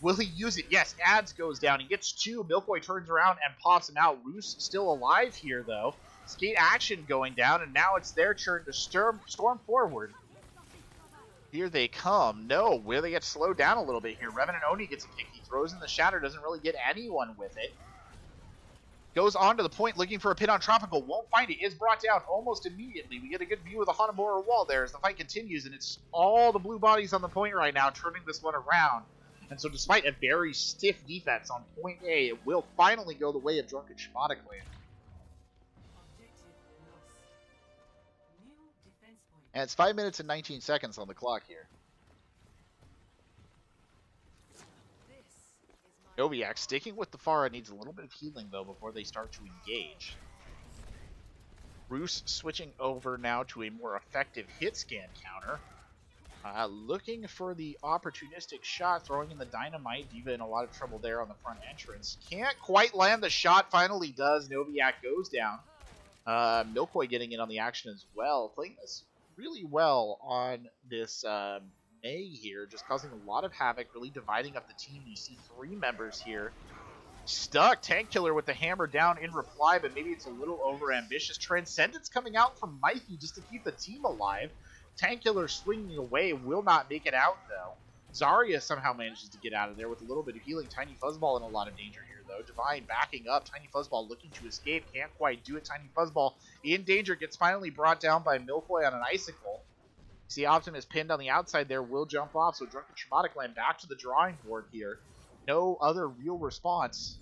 Will he use it? Yes, Ads goes down. He gets 2. Milkboy turns around and pops him out. Roos still alive here, though. Skate Action going down, and now it's their turn to storm forward. Here they come. No, will they get slowed down a little bit here? Revenant Oni gets a kick. He throws in the shatter. Doesn't really get anyone with it. Goes on to the point looking for a pin on Tropical. Won't find it. Is brought down almost immediately. We get a good view of the Hanamura wall there as the fight continues, and it's all the blue bodies on the point right now turning this one around. And so despite a very stiff defense on point A, it will finally go the way of Drunken Shimada clan. Objective lost. New defense point. And it's 5 minutes and 19 seconds on the clock here. This is my Noviak sticking with the Pharah needs a little bit of healing though before they start to engage. Roos switching over now to a more effective hit scan counter. Looking for the opportunistic shot, throwing in the dynamite. Diva in a lot of trouble there on the front entrance. Can't quite land the shot, finally does. Noviak goes down. Milkboy getting in on the action as well. Playing this really well on this May here, just causing a lot of havoc, really dividing up the team. You see 3 members here stuck. Tank Killer with the hammer down in reply, but maybe it's a little over ambitious. Transcendence coming out from Mikey just to keep the team alive. Tank Killer swinging away, will not make it out though. Zarya somehow manages to get out of there with a little bit of healing. Tiny Fuzzball in a lot of danger here though. Divine backing up. Tiny Fuzzball looking to escape. Can't quite do it. Tiny Fuzzball in danger. Gets finally brought down by Milfoy on an icicle. See Optimus pinned on the outside there. Will jump off. So Drunken Shimada clan back to the drawing board here. No other real response.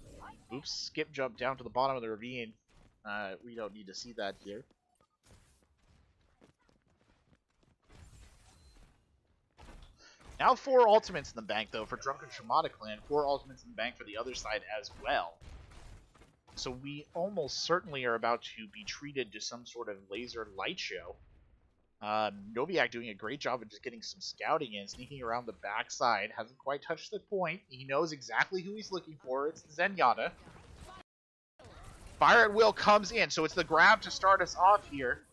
Oops. Skip jump down to the bottom of the ravine. We don't need to see that here. Now 4 ultimates in the bank, though, for Drunken Shimada clan. 4 ultimates in the bank for the other side as well. So we almost certainly are about to be treated to some sort of laser light show. Noviak doing a great job of just getting some scouting in, sneaking around the backside. Hasn't quite touched the point. He knows exactly who he's looking for. It's Zenyatta. Fire at Will comes in, so it's the grab to start us off here.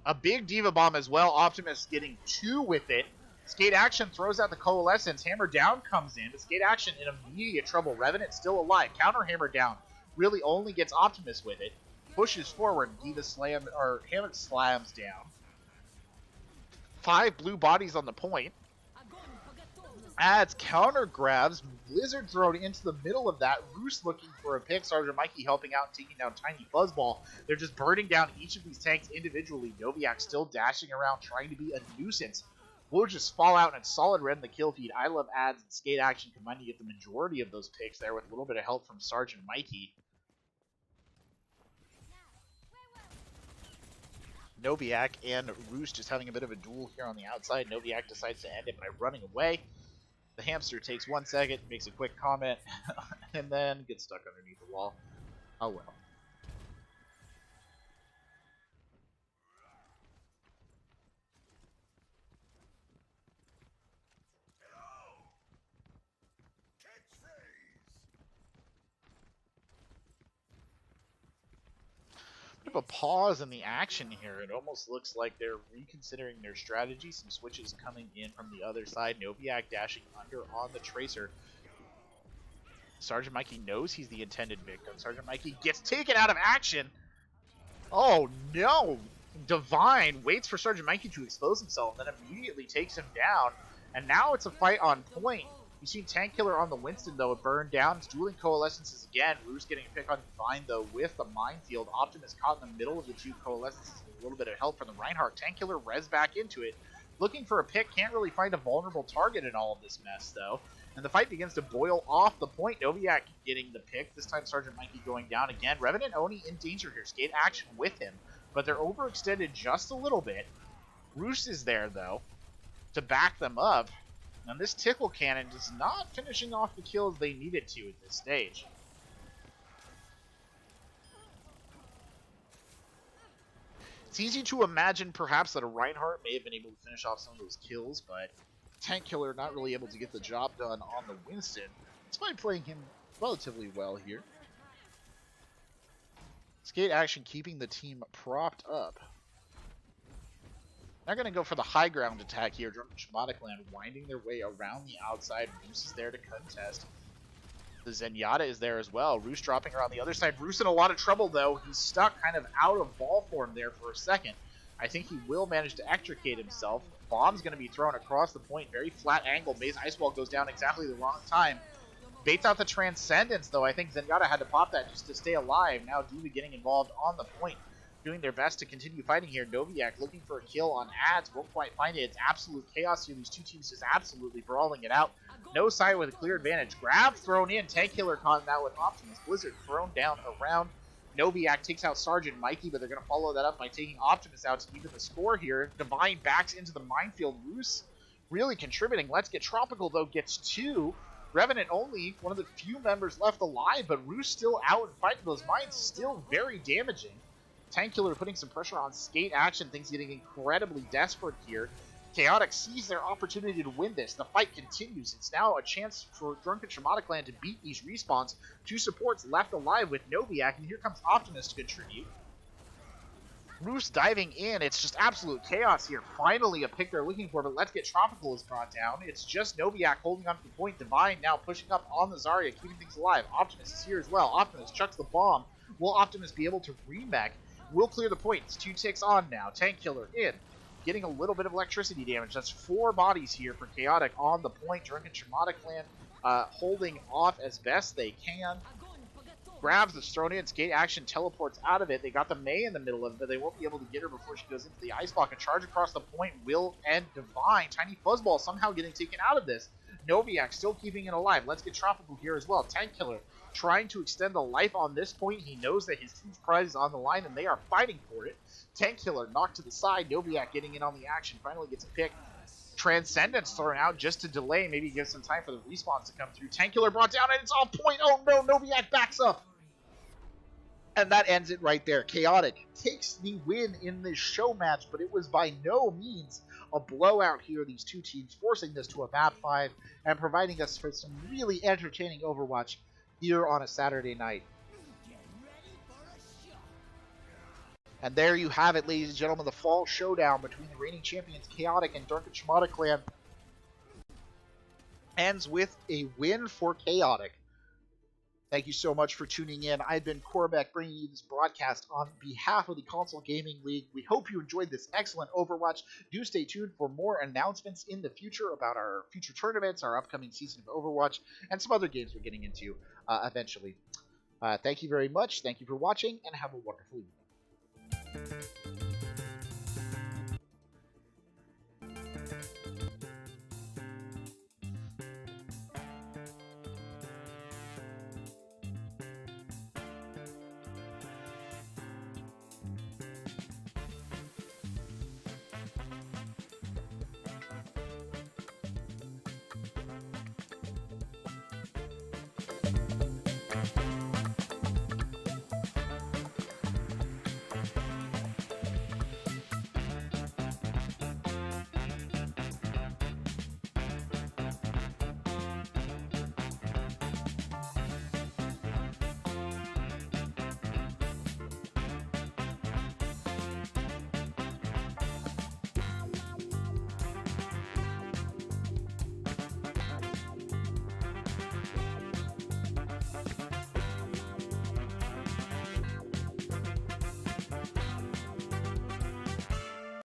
A big Diva Bomb as well. Optimus getting 2 with it. Skate Action throws out the Coalescence. Hammer Down comes in, but Skate Action in immediate trouble. Revenant still alive. Counter Hammer Down. Really only gets Optimus with it. Pushes forward. Diva Hammer slams down. 5 blue bodies on the point. Adds counter grabs. Blizzard thrown into the middle of that. Roos looking for a pick. Sergeant Mikey helping out and taking down Tiny Fuzzball. They're just burning down each of these tanks individually. Noviak still dashing around trying to be a nuisance. We'll just fall out in solid red in the kill feed. I Love Ads and Skate Action combined to get the majority of those picks there with a little bit of help from Sergeant Mikey. Noviak and Roos just having a bit of a duel here on the outside. Noviak decides to end it by running away. The hamster takes 1 second, makes a quick comment, and then gets stuck underneath the wall. Oh well. Bit of a pause in the action here. It almost looks like they're reconsidering their strategy. Some switches coming in from the other side. Noviak dashing under on the Tracer. Sergeant Mikey knows he's the intended victim. Sergeant Mikey gets taken out of action. Oh no! Divine waits for Sergeant Mikey to expose himself and then immediately takes him down. And now it's a fight on point. You see Tank Killer on the Winston, though. It burned down. It's dueling Coalescences again. Roos getting a pick on Divine, though, with the Minefield. Optimus caught in the middle of the 2 Coalescences with a little bit of help from the Reinhardt. Tank Killer res back into it. Looking for a pick. Can't really find a vulnerable target in all of this mess, though. And the fight begins to boil off the point. Noviak getting the pick. This time Sergeant Mikey going down again. Revenant Oni in danger here. Skate Action with him. But they're overextended just a little bit. Roos is there, though, to back them up. And this Tickle Cannon is not finishing off the kills they needed to at this stage. It's easy to imagine perhaps that a Reinhardt may have been able to finish off some of those kills, but Tank Killer not really able to get the job done on the Winston. Despite playing him relatively well here. Skate Action keeping the team propped up. They're going to go for the high ground attack here. Drunken Shimada clan winding their way around the outside. Roos is there to contest. The Zenyatta is there as well. Roos dropping her on the other side. Roos in a lot of trouble, though. He's stuck kind of out of ball form there for a second. I think he will manage to extricate himself. Bomb's going to be thrown across the point. Very flat angle. Maze Ice Wall goes down exactly the wrong time. Baits out the Transcendence, though. I think Zenyatta had to pop that just to stay alive. Now Diva getting involved on the point, doing their best to continue fighting here. Noviak looking for a kill on ads. Won't quite find it. It's absolute chaos here. These two teams just absolutely brawling it out. No side with a clear advantage. Grab thrown in. Tank Killer caught that with Optimus. Blizzard thrown down around. Noviak takes out Sergeant Mikey, but they're going to follow that up by taking Optimus out to even the score here. Divine backs into the minefield. Roos really contributing. Let's Get Tropical, though, gets 2. Revenant only, one of the few members left alive, but Roos still out and fighting those mines. Still very damaging. Tank Killer putting some pressure on Skate Action. Things getting incredibly desperate here. Chaotic sees their opportunity to win this. The fight continues. It's now a chance for Drunken Shimada clan to beat these respawns. 2 supports left alive with Noviak, and here comes Optimus to contribute. Roos diving in. It's just absolute chaos here. Finally a pick they're looking for, but Let's Get Tropical is brought down. It's just Noviak holding on to the point. Divine now pushing up on the Zarya, keeping things alive. Optimus is here as well. Optimus chucks the bomb. Will Optimus be able to remech? Will clear the point. It's 2 ticks on now. Tank Killer in. Getting a little bit of electricity damage. That's 4 bodies here for Chaotic on the point. Drunken Shimada clan holding off as best they can. Grabs that's thrown in. Skate Action teleports out of it. They got the May in the middle of it, but they won't be able to get her before she goes into the ice block. A charge across the point will end Divine. Tiny Fuzzball somehow getting taken out of this. Noviak still keeping it alive. Let's Get Tropical here as well. Tank Killer trying to extend the life on this point. He knows that his huge prize is on the line, and they are fighting for it. Tank Killer knocked to the side. Noviak getting in on the action. Finally gets a pick. Transcendence thrown out just to delay. Maybe give some time for the respawns to come through. Tank Killer brought down, and it's on point. Oh no, Noviak backs up. And that ends it right there. Chaotic takes the win in this show match, but it was by no means a blowout here. These two teams forcing this to a map 5 and providing us for some really entertaining Overwatch here on a Saturday night. And there you have it, ladies and gentlemen, the fall showdown between the reigning champions Chaotic and Drunken Shimada clan ends with a win for Chaotic. Thank you so much for tuning in. I've been Korbeck, bringing you this broadcast on behalf of the Console Gaming League. We hope you enjoyed this excellent Overwatch. Do stay tuned for more announcements in the future about our future tournaments, our upcoming season of Overwatch, and some other games we're getting into eventually. Thank you very much. Thank you for watching, and have a wonderful evening.